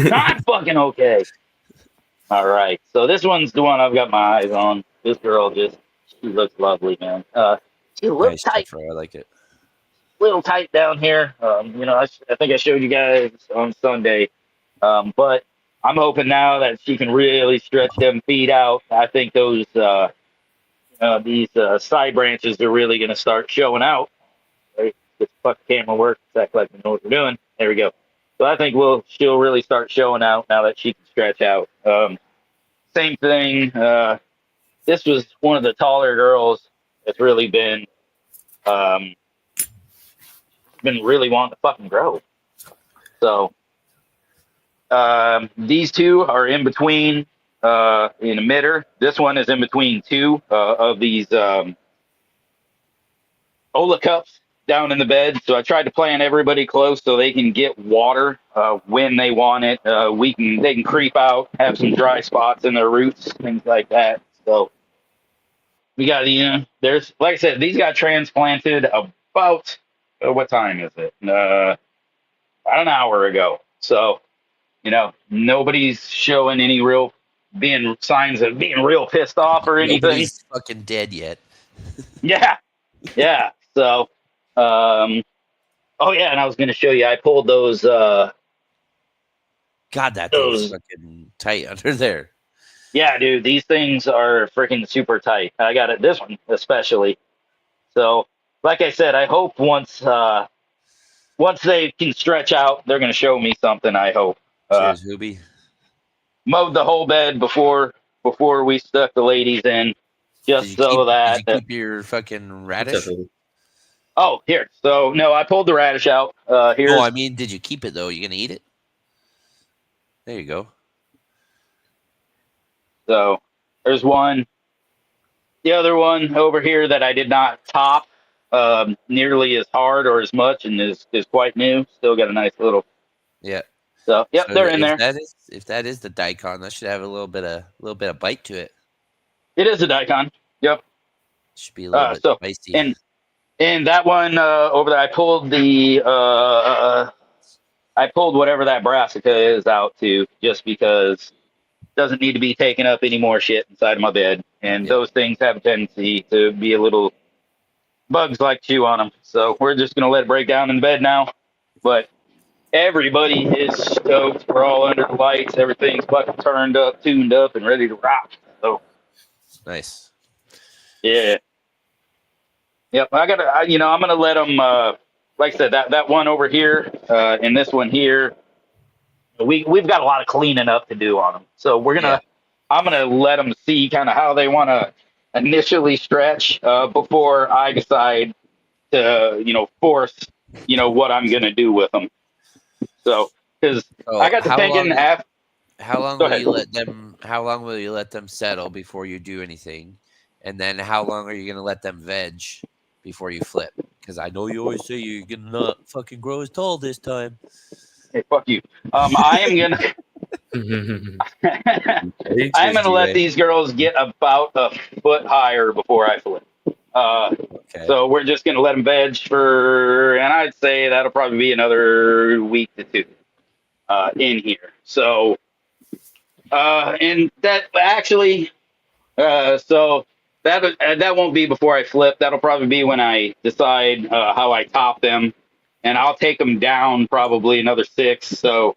Not fucking okay. All right. So this one's the one I've got my eyes on. This girl she looks lovely, man. She's a little Nice, tight. Jeffro. I like it. Little tight down here. I think I showed you guys on Sunday. But I'm hoping now that she can really stretch them feet out. I think these side branches are really going to start showing out. Right? This fuck camera works. Act like we know what we're doing. There we go. So I think she'll really start showing out now that she can stretch out. Same thing. This was one of the taller girls that's really been really wanting to fucking grow. So these two are in between in emitter. This one is in between two of these Ola cups down in the bed. So I tried to plant everybody close so they can get water when they want it. They can creep out, have some dry spots in their roots, things like that. So we got there's, like I said, these got transplanted about what time is it? About an hour ago. So nobody's showing any signs of being real pissed off or anything. Nobody's fucking dead yet. Yeah. So, oh yeah, and I was going to show you. I pulled those. God, that thing's fucking tight under there. Yeah, dude, these things are freaking super tight. I got this one especially. So, like I said, I hope once they can stretch out, they're going to show me something. I hope. Cheers, Hooby. Mowed the whole bed before we stuck the ladies in, just did you that. Keep your fucking radish. Oh, here. So no, I pulled the radish out. Here. No, I mean, did you keep it though? You gonna eat it? There you go. So there's one. The other one over here that I did not top nearly as hard or as much, and is quite new. Still got a nice little. Yeah. So yep, they're in there. If that is the daikon, that should have a little bit of bite to it. It is a daikon. Yep. Should be a little bit spicy. And that one over there, I pulled whatever that brassica is out to, just because it doesn't need to be taking up any more shit inside of my bed. And those things have a tendency to be a little, bugs like chew on them. So we're just going to let it break down in bed now. But everybody is stoked. We're all under the lights. Everything's fucking turned up, tuned up, and ready to rock. So nice. Yeah. Yep. I'm gonna let them. Like I said, that one over here and this one here, we've got a lot of cleaning up to do on them. So I'm gonna let them see kind of how they want to initially stretch before I decide to force what I'm gonna do with them. So because I got to thinking How long will you let them settle before you do anything? And then how long are you going to let them veg before you flip? Because I know you always say you're going to not fucking grow as tall this time. Hey, fuck you. I am going to let these girls get about a foot higher before I flip. Okay. So we're just going to let them veg and I'd say that'll probably be another week to two in here. So, and that actually, So that won't be before I flip. That'll probably be when I decide how I top them, and I'll take them down probably another 6. So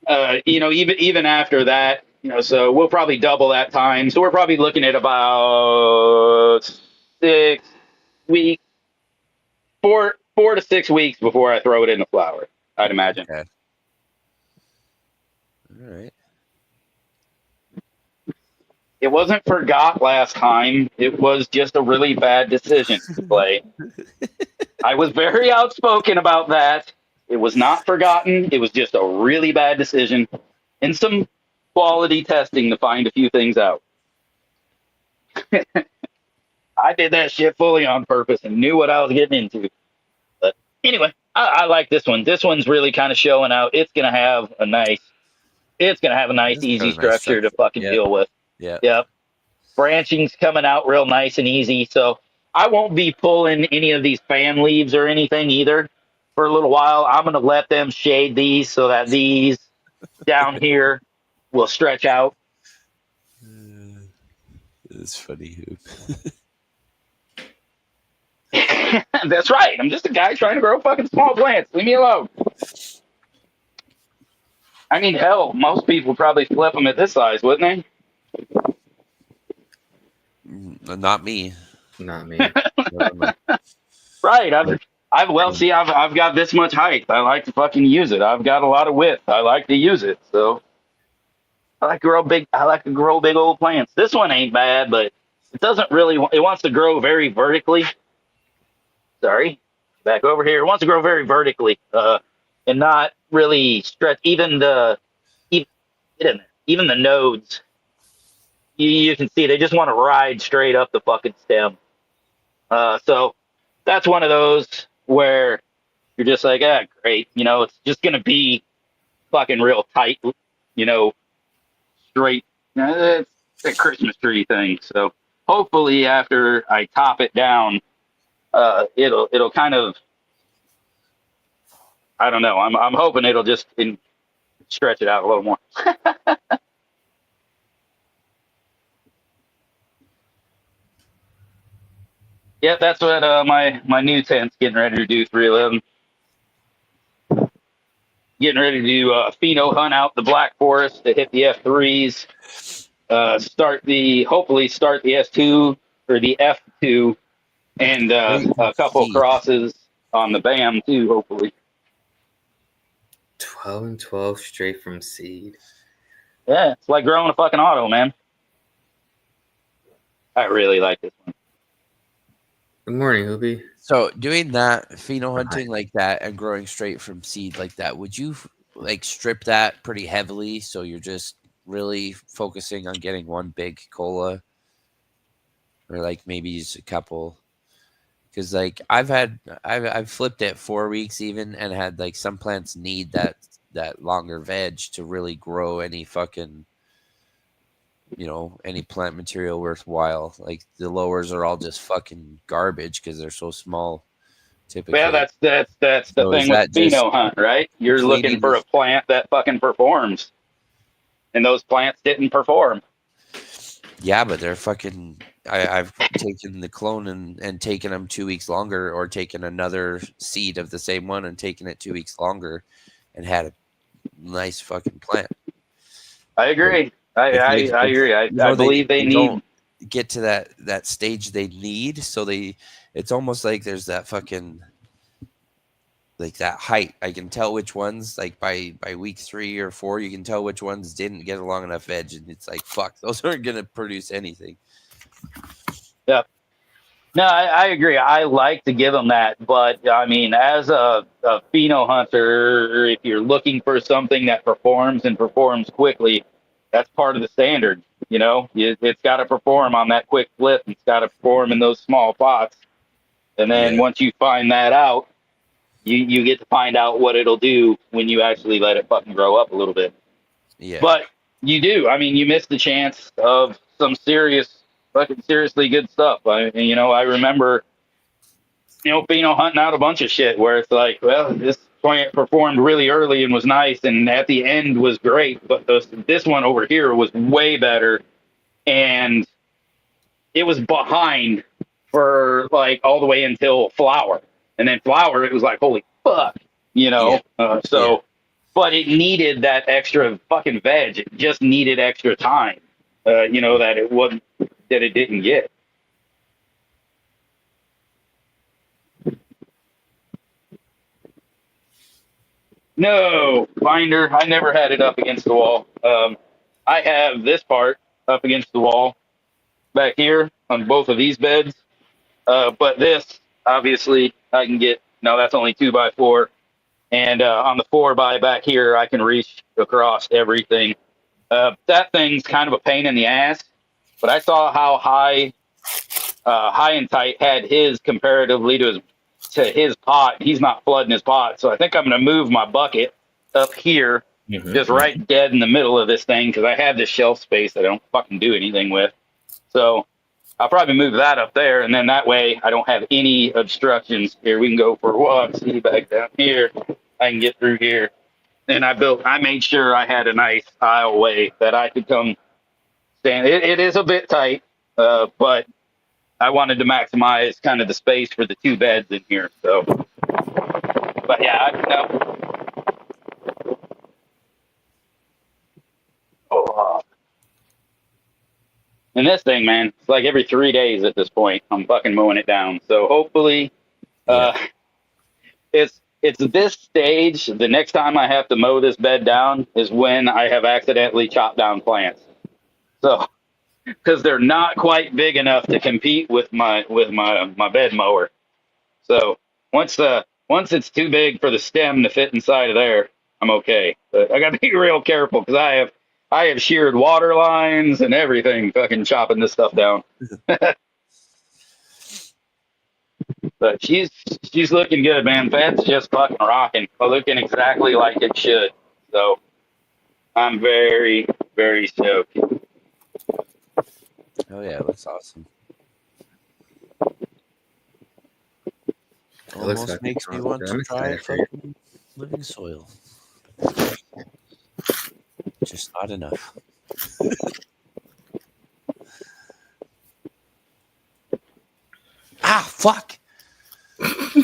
even after that, so we'll probably double that time. So we're probably looking at about 6 weeks, 4 to 6 weeks before I throw it in the flower, I'd imagine. Okay. All right. It wasn't forgot last time. It was just a really bad decision to play. I was very outspoken about that. It was not forgotten. It was just a really bad decision and some quality testing to find a few things out. I did that shit fully on purpose and knew what I was getting into. But anyway, I like this one. This one's really kind of showing out. It's gonna have a nice, It's easy got a nice structure to fucking Yep. deal with. Yeah. Yep. Branching's coming out real nice and easy. So I won't be pulling any of these fan leaves or anything either for a little while. I'm going to let them shade these so that these down here will stretch out. It's funny, Hoop. That's right. I'm just a guy trying to grow fucking small plants. Leave me alone. I mean, hell, most people probably flip them at this size, wouldn't Not me. Not me. they? Right. I've got this much height. I like to fucking use it. I've got a lot of width. I like to use it. So I like to grow big old plants. This one ain't bad, but it doesn't really. It wants to grow very vertically. Sorry, back over here. It wants to grow very vertically, and not really stretch. Even the nodes. You can see they just want to ride straight up the fucking stem. So that's one of those where you're just like, great. It's just gonna be fucking real tight. Straight. It's a Christmas tree thing. So hopefully after I top it down, it'll kind of, I don't know. I'm hoping it'll just stretch it out a little more. Yeah, that's what my new tent's getting ready to do. 311. Getting ready to do pheno hunt out the Black Forest to hit the F3s. Hopefully start the S2 or the F2, and a couple of crosses on the BAM too. Hopefully. 12 and 12 straight from seed. Yeah, it's like growing a fucking auto, man. I really like this one. Good morning, Hoopy. So doing that, pheno hunting like that and growing straight from seed like that, would you like strip that pretty heavily so you're just really focusing on getting one big cola, or like maybe just a couple? Because like I've flipped it 4 weeks even and had like some plants need that longer veg to really grow any fucking any plant material worthwhile. Like the lowers are all just fucking garbage because they're so small. Typically, Yeah, that's the So is thing with that just pheno hunt, right? You're looking cleaning for a plant that fucking performs, and those plants didn't perform. Yeah, but they're fucking. I've taken the clone and taken them 2 weeks longer, or taken another seed of the same one and taken it 2 weeks longer, and had a nice fucking plant. I agree. I agree. I believe they need. don't get to that stage they need, so it's almost like there's that fucking like that height. I can tell which ones, like by week 3 or 4, you can tell which ones didn't get a long enough edge, and it's like fuck, those aren't gonna produce anything. Yeah. No, I agree. I like to give them that, but I mean, as a pheno hunter, if you're looking for something that performs and performs quickly, that's part of the standard. It's got to perform on that quick flip. It's got to perform in those small pots, and then once you find that out, you get to find out what it'll do when you actually let it fucking grow up a little bit. Yeah. But you do. I mean, you miss the chance of some seriously good stuff. I remember, pheno hunting out a bunch of shit where it's like, well, this plant performed really early and was nice, and at the end was great, but this one over here was way better, and it was behind for like all the way until flower, and then flower it was like holy fuck, you know. But it needed that extra fucking veg. It just needed extra time, you know, that it didn't get. No binder. I never had it up against the wall. I have this part up against the wall back here on both of these beds. But this, obviously, I can get. No, that's only 2x4, and on the 4x back here, I can reach across everything. That thing's kind of a pain in the ass, but I saw how high and tight had his comparatively to his pot. He's not flooding his pot, so I think I'm going to move my bucket up here, just right dead in the middle of this thing, because I have this shelf space that I don't fucking do anything with. So I'll probably move that up there, and then that way I don't have any obstructions. Here we can go for a walk. See back down here, I can get through here. And I made sure I had a nice aisleway that I could come stand. It is a bit tight, but I wanted to maximize kind of the space for the two beds in here. So, but yeah, and this thing, man, it's like every 3 days at this point, I'm fucking mowing it down. So hopefully, it's this stage. The next time I have to mow this bed down is when I have accidentally chopped down plants. So, because they're not quite big enough to compete with my bed mower. So once it's too big for the stem to fit inside of there, I'm okay. But I got to be real careful because I have sheared water lines and everything, fucking chopping this stuff down. But she's looking good, man. Fed's just fucking rocking, looking exactly like it should. So I'm very, very stoked. Oh yeah, that's awesome. Almost like makes me want to try fucking living soil. Just not enough. Ah, fuck! God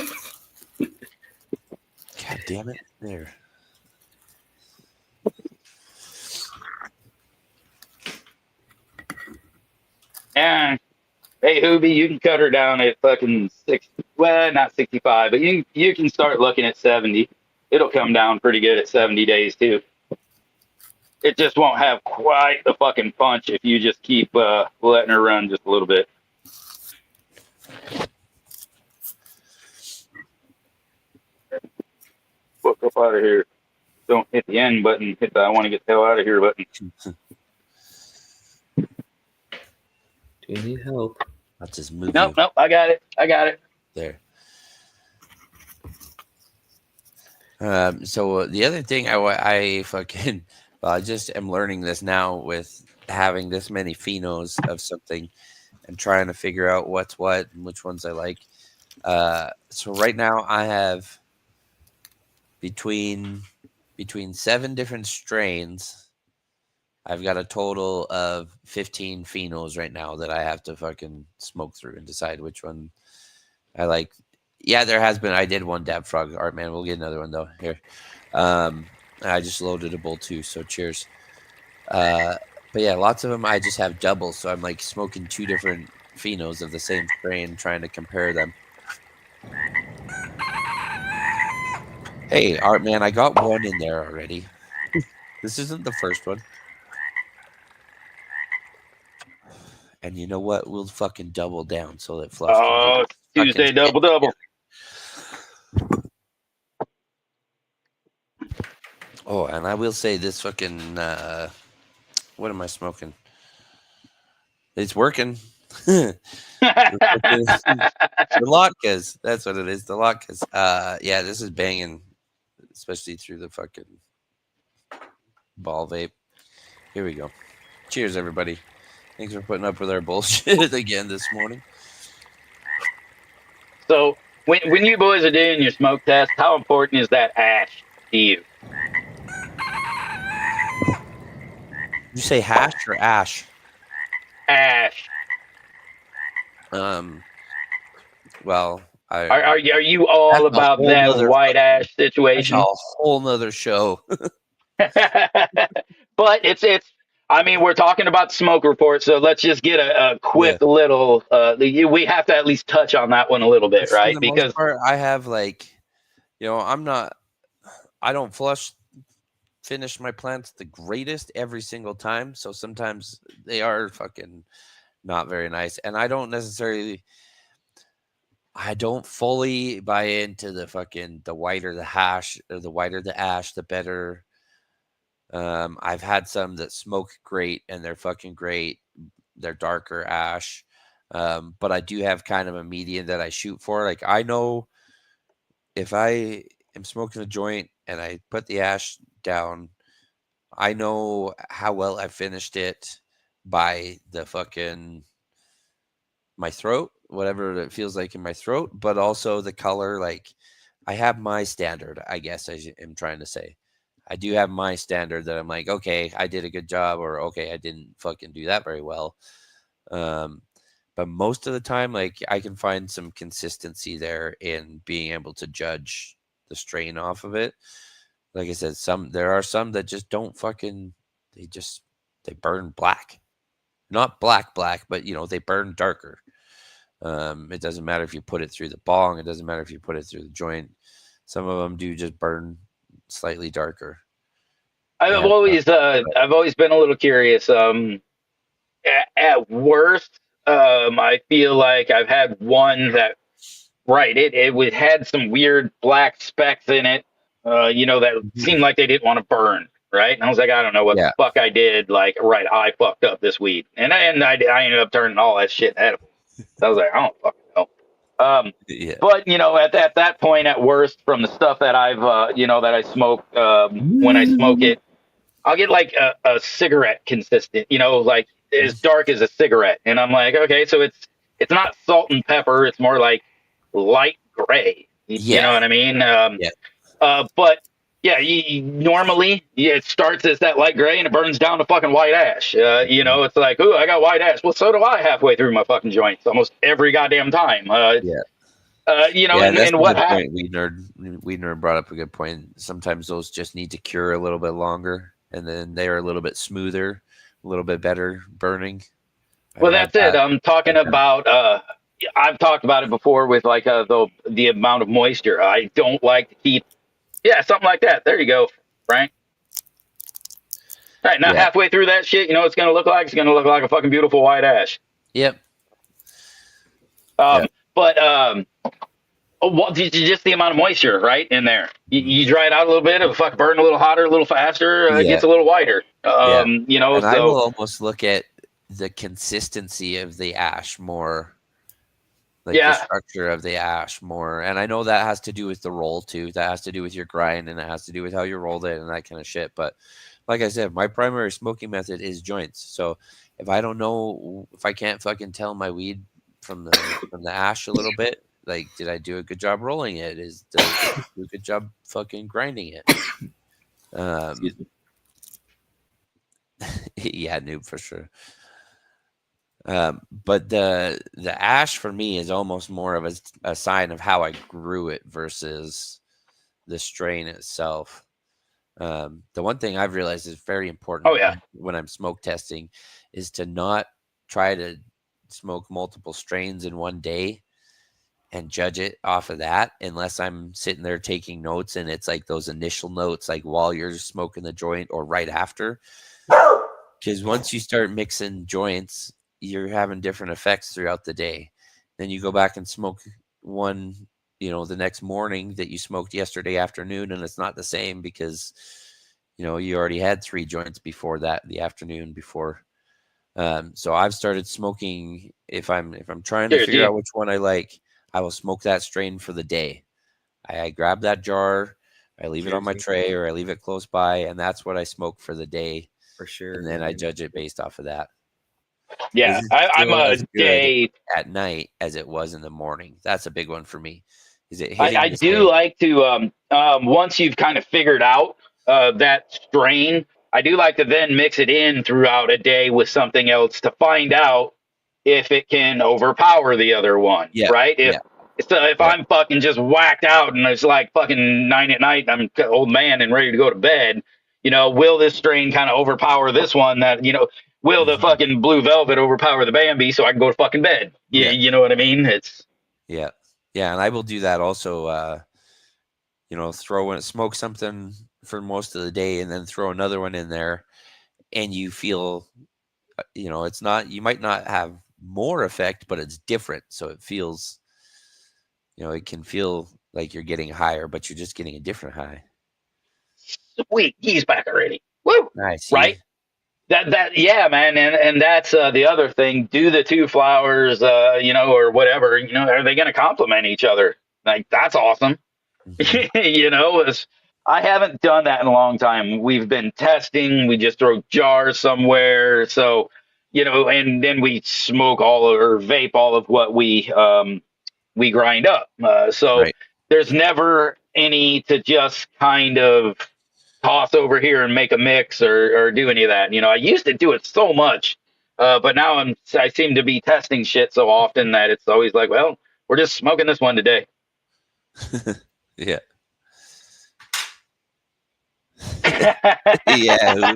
damn it! There. And hey, Hoobie, you can cut her down at fucking 60. Well, not 65, but you can start looking at 70. It'll come down pretty good at 70 days too. It just won't have quite the fucking punch if you just keep letting her run just a little bit. Book up out of here. Don't hit the end button. Hit the I want to get the hell out of here button. Do you need help? I'll just move. Nope. I got it. There. So the other thing I fucking I just am learning this now with having this many phenos of something and trying to figure out what's what and which ones I like. So right now I have between 7 different strains. I've got a total of 15 phenos right now that I have to fucking smoke through and decide which one I like. Yeah, there has been. I did one Dab Frog Art Man. We'll get another one though here. I just loaded a bowl too, so cheers. But yeah, lots of them I just have doubles, so I'm like smoking 2 different phenos of the same strain, trying to compare them. Hey, Art Man, I got one in there already. This isn't the first one. And you know what? We'll fucking double down so that Fluff. Oh, Tuesday double. Oh, and I will say this fucking what am I smoking? It's working. The Latkes. That's what it is. The Latkes. Yeah, this is banging, especially through the fucking ball vape. Here we go. Cheers, everybody. Thanks for putting up with our bullshit again this morning. So when you boys are doing your smoke test, how important is that ash to you? Did you say hash or ash? Ash. Well, Are you all that's a about whole that nother white ash that's a situation? whole nother show. But it's. I mean, we're talking about smoke reports, so let's just get a Yeah. quick little. We have to at least touch on that one a little bit, For right? the most Because part, I have like, I don't finish my plants the greatest every single time. So sometimes they are fucking not very nice. And I don't fully buy into the whiter the hash or the whiter the ash, the better. I've had some that smoke great and they're fucking great. They're darker ash. But I do have kind of a median that I shoot for. Like I know if I am smoking a joint and I put the ash down, I know how well I finished it by the fucking my throat, whatever it feels like in my throat, but also the color. Like I have my standard, I guess am trying to say. I do have my standard that I'm like, okay, I did a good job, or okay, I didn't fucking do that very well. Um, but most of the time, like I can find some consistency there in being able to judge the strain off of it. Like I said, there are some that just don't fucking they burn black. Not black, but they burn darker. It doesn't matter if you put it through the bong, it doesn't matter if you put it through the joint. Some of them do just burn slightly darker. And I've always been a little curious. At worst, I feel like I've had one that, right, had some weird black specks in it, that seemed like they didn't want to burn, right? And I was like, I don't know what the yeah, fuck I did. Like, right, I fucked up this weed, and I ended up turning all that shit edible. So I was like, I don't fucking know. yeah, But at that point, at worst, from the stuff that I've that I smoke, when I smoke it, I'll get like a cigarette consistent, like as dark as a cigarette. And I'm like, okay, so it's not salt and pepper, it's more like light gray. You know yeah, what I mean? yeah, But yeah, normally it starts as that light gray and it burns down to fucking white ash. It's like, ooh, I got white ash. Well, so do I halfway through my fucking joints almost every goddamn time. yeah. Yeah, that's And a what good happened? point. Weed nerd brought up a good point. Sometimes those just need to cure a little bit longer, and then they're a little bit smoother, a little bit better burning. I've Well, had that's it. that. I'm talking about. I've talked about it before with like the amount of moisture. I don't like to keep. Yeah, something like that. There you go, Frank. All right, now Yeah. halfway through that shit, you know what it's gonna look like? It's gonna look like a fucking beautiful white ash. Yep. Um, Yep. but just the amount of moisture, right, in there. You dry it out a little bit, it'll fucking burn a little hotter, a little faster. It Yeah. gets a little whiter. Yeah. And I So will almost look at the consistency of the ash more, like the yeah, structure of the ash more. And I know that has to do with the roll too. That has to do with your grind, and it has to do with how you rolled it and that kind of shit. But like I said, my primary smoking method is joints. So if I can't fucking tell my weed from the ash a little bit, like did I do a good job rolling it? Did I do a good job fucking grinding it? Excuse me. Yeah, noob for sure. But the ash for me is almost more of a sign of how I grew it versus the strain itself. The one thing I've realized is very important oh yeah, when I'm smoke testing is to not try to smoke multiple strains in one day and judge it off of that unless I'm sitting there taking notes and it's like those initial notes, like while you're smoking the joint or right after. Because once you start mixing joints, you're having different effects throughout the day. Then you go back and smoke one, the next morning that you smoked yesterday afternoon, and it's not the same because, you already had 3 joints before that, the afternoon before. So I've started smoking. If I'm trying to cheers, figure G. out which one I like, I will smoke that strain for the day. I grab that jar, I leave it on my Cheers, tray, or I leave it close by, and that's what I smoke for the day. for sure. And then I man. judge it based off of that. Yeah, Is it I'm still a as good day. at night as it was in the morning? That's a big one for me. Is it I, hitting I the do same? like to once you've kind of figured out that strain, I do like to then mix it in throughout a day with something else to find out if it can overpower the other one, Yeah, right? yeah. If Yeah. I'm fucking just whacked out and it's like fucking 9 at night, and I'm an old man and ready to go to bed, will this strain kind of overpower this one will the Mhm. fucking blue velvet overpower the Bambi so I can go to fucking bed? Yeah. You know what I mean? Yeah. And I will do that also. Smoke something for most of the day and then throw another one in there, and you feel, it's not, you might not have more effect, but it's different. So it feels, it can feel like you're getting higher, but you're just getting a different high. Sweet, he's back already. Woo! Nice. Right? Yeah, man, and that's the other thing. Do the two flowers, or whatever, are they going to complement each other? Like, that's awesome. Mhm. I haven't done that in a long time. We've been testing. We just throw jars somewhere, so and then we smoke or vape all of what we grind up. So Right. there's never any to just kind of toss over here and make a mix or do any of that. I used to do it so much, but now I seem to be testing shit so often that it's always like, well, we're just smoking this one today. Yeah. Yeah.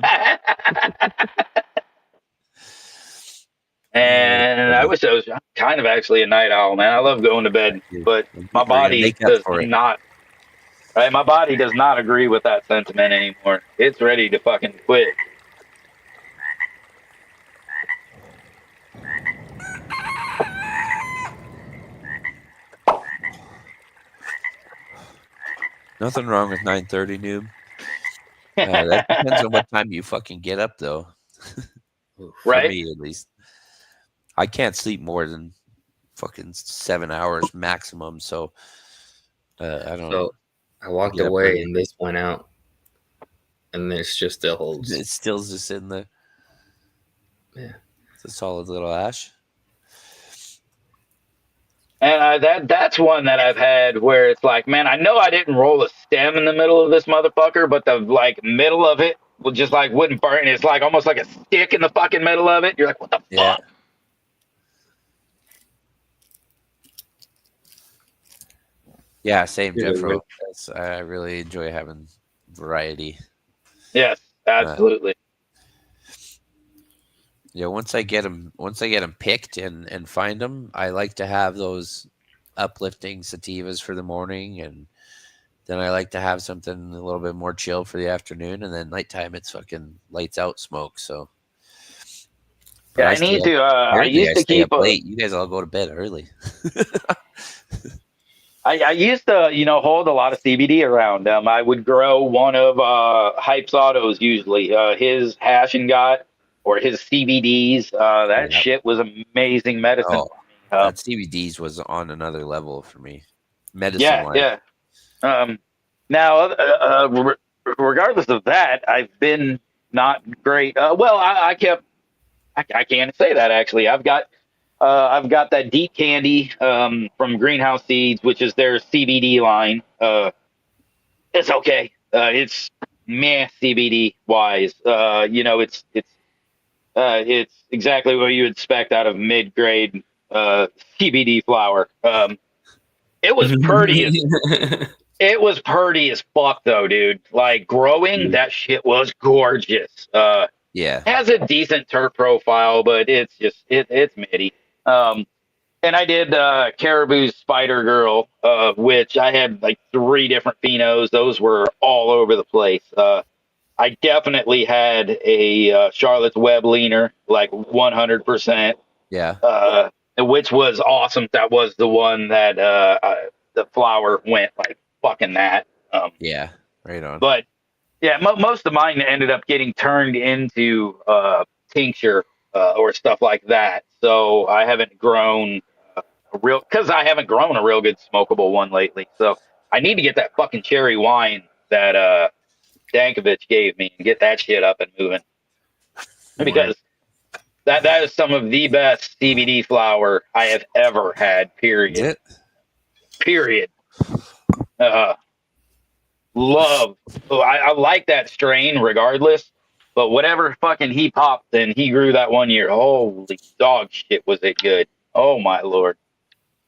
And I wish I was kind of actually a night owl, man. I love going to bed, but my We're gonna body make up does for it. not. Right, my body does not agree with that sentiment anymore. It's ready to fucking quit. Nothing wrong with 9:30, noob. That depends on what time you fucking get up, though. For Right? me, at least. I can't sleep more than fucking 7 hours maximum. So I don't. So I walked get up away early. and this went out, and this just still holds. It's still just sitting there. Yeah. It's a solid little ash. And that's one that I've had where it's like, man, I know I didn't roll a stem in the middle of this motherfucker, but the like middle of it will just like wouldn't burn. It's like almost like a stick in the fucking middle of it. You're like, what the Yeah. fuck? Yeah, same, Yeah, Jeffro. I really enjoy having variety. Yes, absolutely. Once I get them picked and find them, I like to have those uplifting sativas for the morning, and then I like to have something a little bit more chill for the afternoon, and then nighttime it's fucking lights out smoke. So, but Yeah, I need to. I weirdly, used to stay keep up late. You guys all go to bed early. I used to, hold a lot of CBD around. I would grow one of Hype's Autos usually. His hash and got or his CBDs. That Yeah. shit was amazing medicine. Oh, that CBDs was on another level for me, medicine Yeah, wise. yeah. Now, regardless of that, I've been not great. Well, I can't say that actually. I've got that Deep Candy from Greenhouse Seeds, which is their CBD line. It's okay. It's meh CBD wise. It's exactly what you expect out of mid grade CBD flower. It was pretty. It was pretty as fuck though, dude. Like growing, that shit was gorgeous. Yeah. Has a decent terp profile, but it's just it's midi. And I did Caribou's Spider Girl, which I had like 3 different phenos. Those were all over the place. I definitely had a Charlotte's Web leaner, like 100%. Yeah. Which was awesome. That was the one that the flower went like fucking that. Yeah. Right on. But yeah, most of mine ended up getting turned into tincture or stuff like that. So I haven't grown because I haven't grown a real good smokable one lately. So I need to get that fucking cherry wine that Dankovich gave me and get that shit up and moving. Because that is some of the best CBD flower I have ever had. Period. Is it? Period. Love. I like that strain regardless. But whatever fucking he popped and he grew that one year, holy dog shit, was it good? Oh my lord!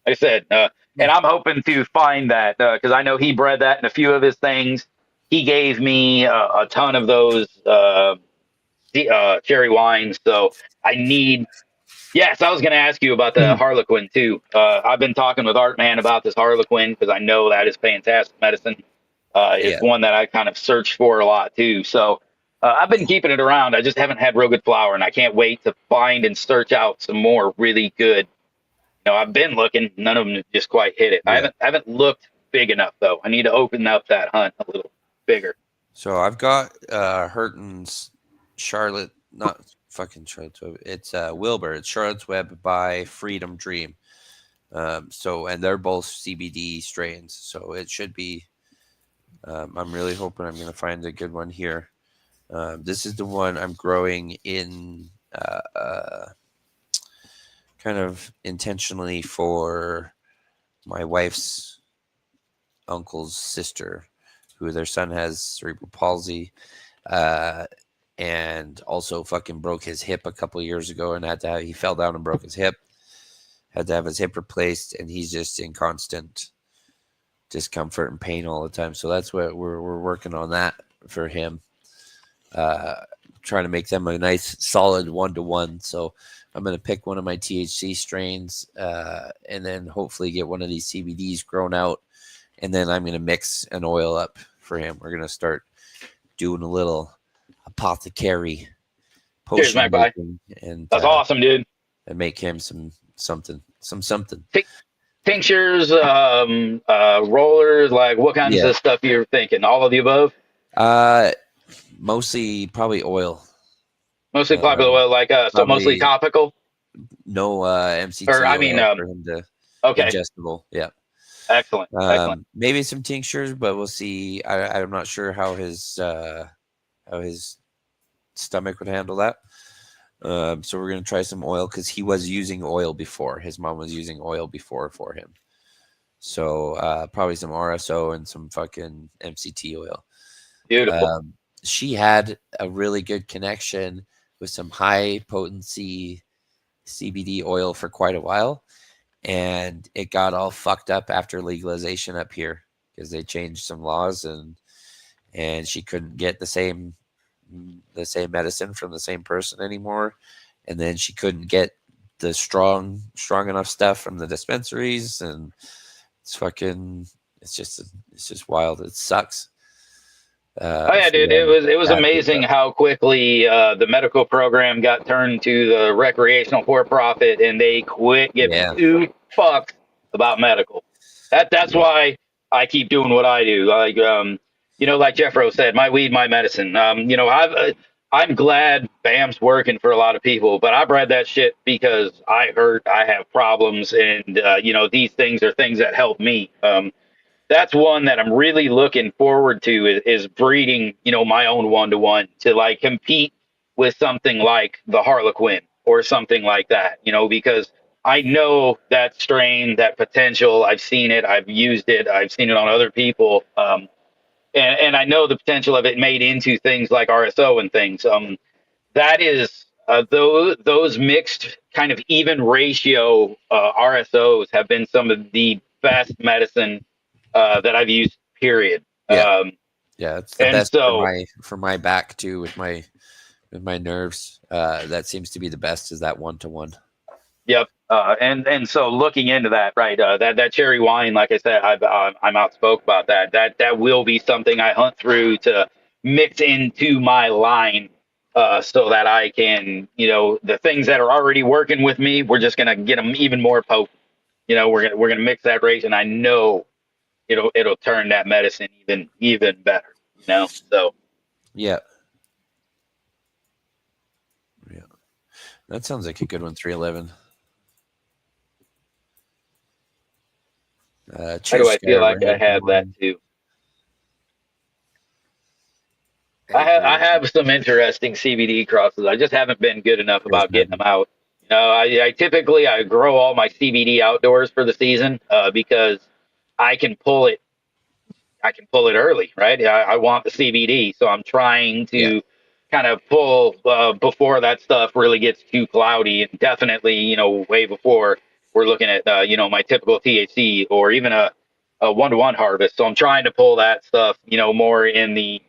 Like I said, and I'm hoping to find that because I know he bred that in a few of his things. He gave me a ton of those cherry wines, so I need. Yes, I was going to ask you about the Harlequin too. I've been talking with Art Man about this Harlequin because I know that is fantastic medicine. Yeah. It's one that I kind of search for a lot too. So I've been keeping it around. I just haven't had real good flower, and I can't wait to find and search out some more really good. I've been looking. None of them have just quite hit it. Yeah. I haven't looked big enough though. I need to open up that hunt a little bigger. So I've got Hurton's Charlotte, not fucking Charlotte's Web. It's Wilbur. It's Charlotte's Web by Freedom Dream. And they're both CBD strains. So it should be. I'm really hoping I'm going to find a good one here. This is the one I'm growing in kind of intentionally for my wife's uncle's sister, who their son has cerebral palsy, and also fucking broke his hip a couple of years ago, and he fell down and broke his hip, had to have his hip replaced, and he's just in constant discomfort and pain all the time. So that's what we're working on that for him, trying to make them a nice solid 1-to-1. So I'm going to pick one of my THC strains, and then hopefully get one of these CBDs grown out, and then I'm going to mix an oil up for him. We're going to start doing a little apothecary Cheers, potion Magpie. making, and That's awesome, dude. and make him some something. Tinctures, rollers, like what kinds of stuff you're thinking? All of the above? Mostly probably oil. Mostly probably oil, like so mostly topical. No MCT Or I oil mean, for him to okay, ingestible. Yeah. excellent, excellent. Maybe some tinctures, but we'll see. I'm not sure how his stomach would handle that. So we're gonna try some oil because he was using oil before. His mom was using oil before for him. So probably some RSO and some fucking MCT oil. Beautiful. She had a really good connection with some high potency CBD oil for quite a while, and it got all fucked up after legalization up here because they changed some laws, and she couldn't get the same medicine from the same person anymore, and then she couldn't get the strong enough stuff from the dispensaries, and it's just wild. It sucks. Oh yeah, dude! It was amazing how quickly the medical program got turned to the recreational for-profit, and they quit giving two fucks about medical. That's why I keep doing what I do. Like like Jeffro said, my weed, my medicine. I'm glad BAM's working for a lot of people, but I bred that shit because I have problems, and these things are things that help me. That's one that I'm really looking forward to is breeding, my own 1-to-1 to like compete with something like the Harlequin or something like that, because I know that strain, that potential. I've seen it. I've used it. I've seen it on other people. And I know the potential of it made into things like RSO and things. That is those mixed kind of even ratio RSOs have been some of the best medicine that I've used, period. Yeah, it's the best so, for my back too, with my nerves. That seems to be the best, is that 1-to-1. Yep. And so looking into that, right? That cherry wine, like I said, I'm outspoke about that. That will be something I hunt through to mix into my line, so that I can, the things that are already working with me, we're just gonna get them even more potent. We're gonna mix that rate, and I know it'll turn that medicine even better, so yeah that sounds like a good one. 311. How do I feel like I have that too? I have some interesting CBD crosses. I just haven't been good enough about getting them out. I typically grow all my CBD outdoors for the season, because I can pull it early, right? I want the CBD, so I'm trying to kind of pull before that stuff really gets too cloudy, and definitely, way before we're looking at, my typical THC or even a 1-to-1 harvest. So I'm trying to pull that stuff, more in the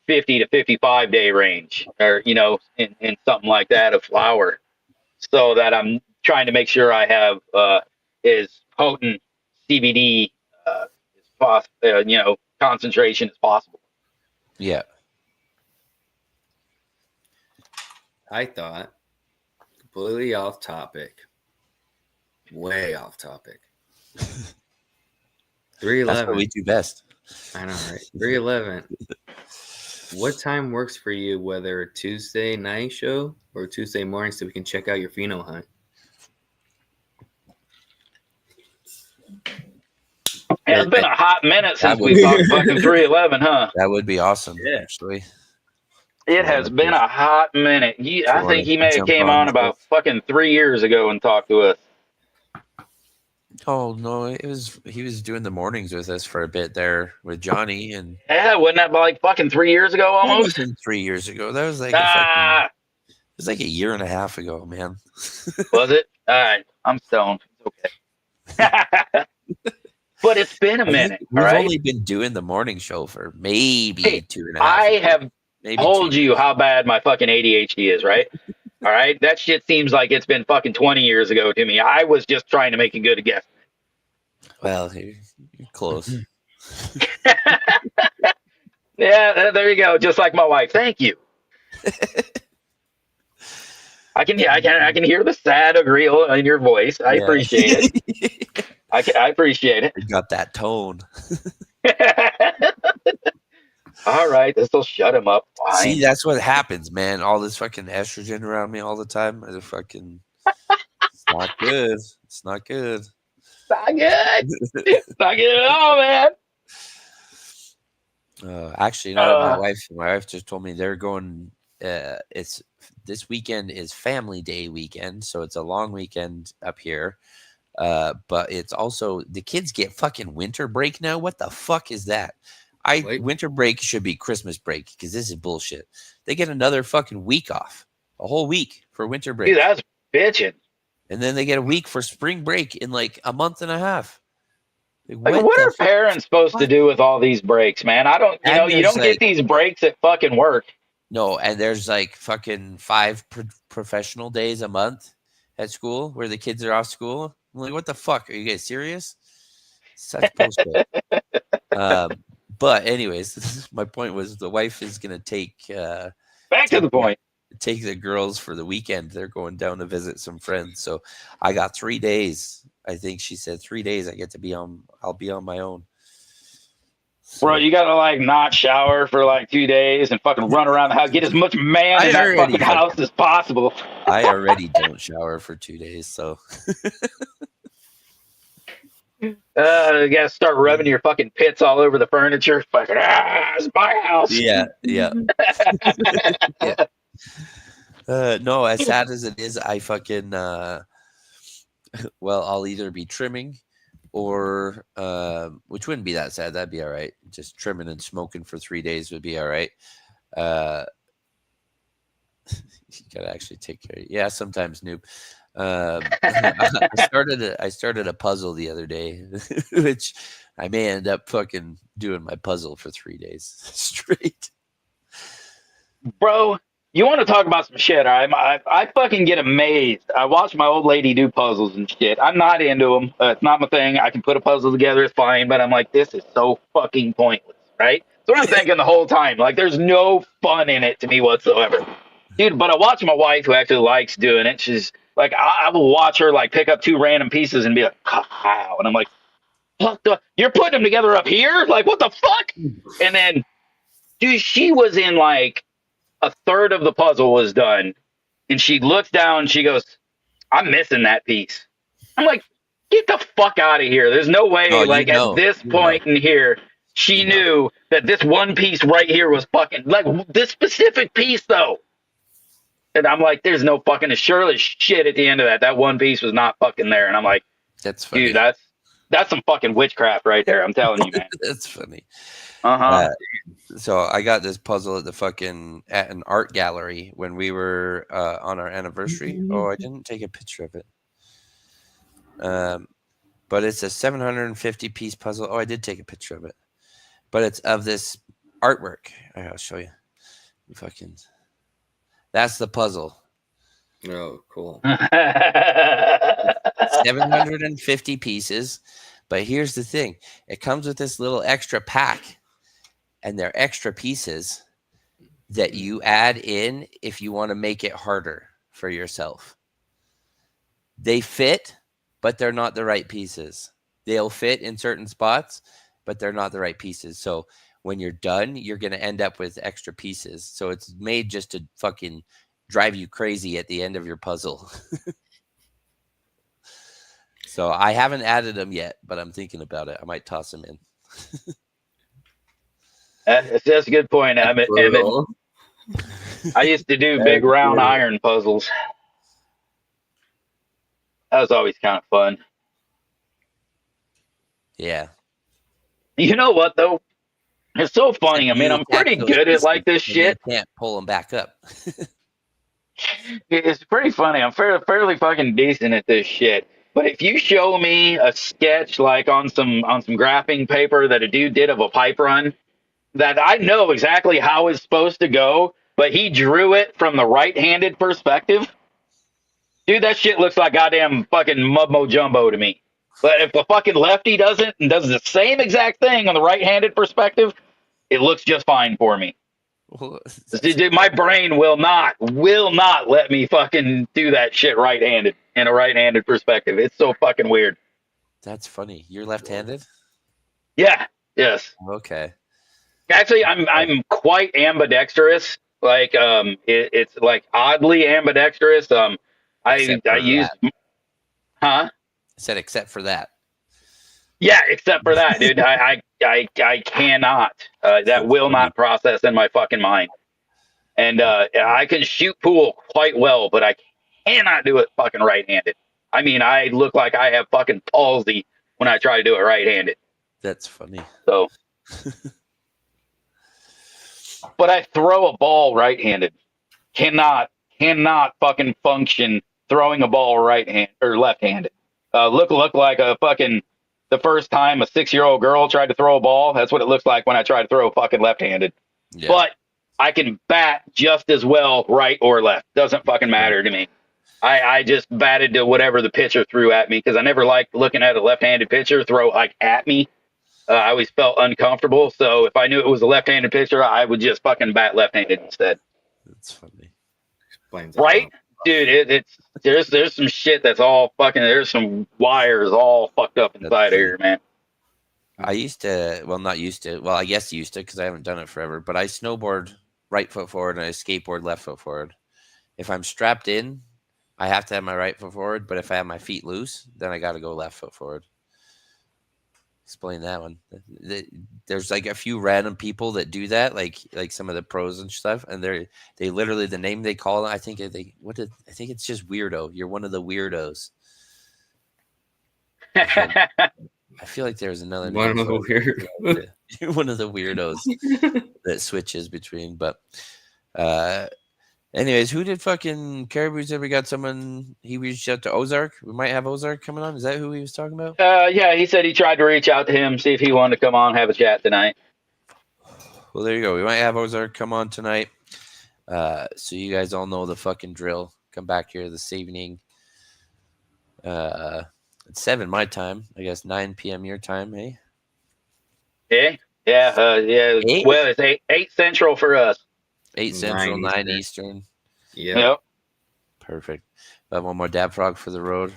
50 to 55 day range, or, in something like that of flower, so that I'm trying to make sure I have as potent CBD concentration as possible. Yeah. I thought, completely off topic, way off topic. 311. That's what we do best. I know, right? 311. What time works for you, whether Tuesday night show or Tuesday morning, so we can check out your pheno hunt? It's been a hot minute since we talked fucking 311, huh? That would be awesome, Yeah. actually. It has been a hot minute. I think he may have came on about fucking 3 years ago and talked to us. Oh no, he was doing the mornings with us for a bit there with Johnny, and Yeah, wasn't that like fucking 3 years ago that almost? wasn't 3 years ago. That was like Ah, it was like a year and a half ago, man. was it? All right, I'm stoned. It's okay. But it's been a minute. We've All right. only been doing the morning show for maybe Hey, 2.5 I years. have Maybe told 2 you how bad my fucking ADHD is, right? All right. That shit seems like it's been fucking 20 years ago to me. I was just trying to make a good guess. Well, you're close. Yeah, there you go. Just like my wife. Thank you. I can hear the sad agree in your voice. I appreciate it. I appreciate it. You got that tone. All right, this will shut him up. Fine. See, that's what happens, man. All this fucking estrogen around me all the time. It's not good. It's not good. It's not good. It's not good at all, man. Actually, my wife just told me they're going. It's this weekend is Family Day weekend, so it's a long weekend up here. But it's also the kids get fucking winter break now. What the fuck is that? Winter break should be Christmas break because this is bullshit. They get another fucking week off, a whole week for winter break. Dude, that's bitching. And then they get a week for spring break in like a month and a half. Like, what are parents supposed to do with all these breaks, man? I don't, you don't get these breaks at fucking work. No, and there's like fucking 5 professional days a month at school where the kids are off school. I'm like, what the fuck? Are you guys serious? Such bullshit. But anyways, my point was the wife is gonna take back to the point. Take the girls for the weekend. They're going down to visit some friends. So I got 3 days. I think she said 3 days I get to be on. I'll be on my own. So, bro, you gotta like not shower for like 2 days and fucking run around the house, get as much man in that fucking house as possible. I already don't shower for 2 days, so you gotta start rubbing your fucking pits all over the furniture. Fucking it's my house. Yeah. Yeah. No, as sad as it is, I fucking well, I'll either be trimming or which wouldn't be that sad. That'd be all right. Just trimming and smoking for 3 days would be all right. You gotta actually take care. Yeah, sometimes, noob. I started a puzzle the other day, which I may end up fucking doing my puzzle for 3 days straight. Bro, you want to talk about some shit? I fucking get amazed. I watch my old lady do puzzles and shit. I'm not into them. It's not my thing. I can put a puzzle together. It's fine. But I'm like, this is so fucking pointless, right? That's what I'm thinking the whole time. Like, there's no fun in it to me whatsoever. Dude, but I watch my wife who actually likes doing it. She's like, I will watch her like pick up 2 random pieces and be like, wow. And I'm like, what the? You're putting them together up here? Like, what the fuck? And then, dude, she was in like a third of the puzzle was done. And she looks down and she goes, I'm missing that piece. I'm like, get the fuck out of here. There's no way, at this point in here, she knew that this one piece right here was fucking, like, this specific piece, though. And I'm like, there's no fucking, surely shit at the end of that. That one piece was not fucking there. And I'm like, that's funny. Dude, that's some fucking witchcraft right there. I'm telling you, man. That's funny. Uh-huh. So I got this puzzle at an art gallery when we were on our anniversary. Oh, I didn't take a picture of it. But it's a 750 piece puzzle. Oh, I did take a picture of it. But it's of this artwork. I'll show you. That's the puzzle. Oh, cool. 750 pieces. But here's the thing. It comes with this little extra pack. And they're extra pieces that you add in if you want to make it harder for yourself. They fit, but they're not the right pieces. They'll fit in certain spots, but they're not the right pieces. So when you're done, you're going to end up with extra pieces. So it's made just to fucking drive you crazy at the end of your puzzle. So I haven't added them yet, but I'm thinking about it. I might toss them in. That's a good point, Emmett. I used to do big round iron puzzles. That was always kind of fun. Yeah. You know what, though? It's so funny. I mean, I'm pretty good at like this shit. You can't pull them back up. It's pretty funny. I'm fairly fucking decent at this shit. But if you show me a sketch like on some graphing paper that a dude did of a pipe run, that I know exactly how it's supposed to go, but he drew it from the right-handed perspective. Dude, that shit looks like goddamn fucking mumbo jumbo to me. But if the fucking lefty does it and does the same exact thing on the right-handed perspective, it looks just fine for me. Dude, my brain will not let me fucking do that shit right-handed in a right-handed perspective. It's so fucking weird. That's funny. You're left-handed? Yeah. Yes. Okay. Actually, I'm quite ambidextrous. Like it's like oddly ambidextrous. I use I said except for that. Yeah, except for that, dude. I cannot. That will not process in my fucking mind. And I can shoot pool quite well, but I cannot do it fucking right-handed. I mean, I look like I have fucking palsy when I try to do it right-handed. That's funny. So. But I throw a ball right-handed. Cannot fucking function throwing a ball right-handed or left-handed. Look like a fucking the first time a 6-year-old girl tried to throw a ball. That's what it looks like when I try to throw fucking left-handed. Yeah. But I can bat just as well right or left. Doesn't fucking matter to me. I just batted to whatever the pitcher threw at me because I never liked looking at a left-handed pitcher throw like at me. I always felt uncomfortable, so if I knew it was a left-handed pitcher, I would just fucking bat left-handed instead. That's funny, right, dude? There's some shit that's all fucking. There's some wires all fucked up inside here, man. I used to, I guess used to because I haven't done it forever. But I snowboard right foot forward and I skateboard left foot forward. If I'm strapped in, I have to have my right foot forward. But if I have my feet loose, then I got to go left foot forward. Explain that one. There's like a few random people that do that, like some of the pros and stuff, and they literally the name they call it. I think it's just weirdo. You're one of the weirdos. I feel like there's another one of the weirdos. You're one of the weirdos that switches between. But anyways, who did fucking Caribou said we got someone he reached out to Ozark? We might have Ozark coming on. Is that who he was talking about? Yeah, he said he tried to reach out to him, see if he wanted to come on, have a chat tonight. Well, there you go. We might have Ozark come on tonight. So you guys all know the fucking drill. Come back here this evening. It's 7 my time. I guess 9 p.m. your time, eh? Yeah. Yeah. 8? Well, it's 8 Central for us. 8 Central, 9 Eastern. Yep. Perfect. I have one more dab frog for the road.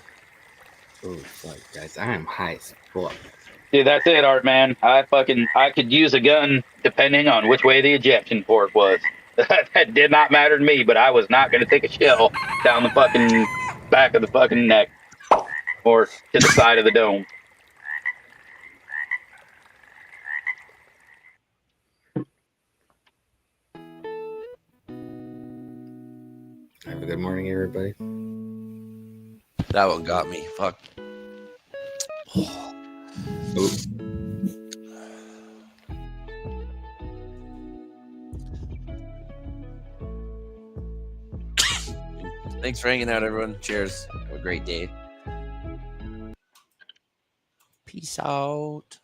Oh, fuck, guys. I am high as fuck. Dude, that's it, Art, man. I could use a gun depending on which way the ejection port was. That did not matter to me, but I was not going to take a shell down the fucking back of the fucking neck or to the side of the dome. Have a good morning, everybody. That one got me. Fuck. Thanks for hanging out, everyone. Cheers. Have a great day. Peace out.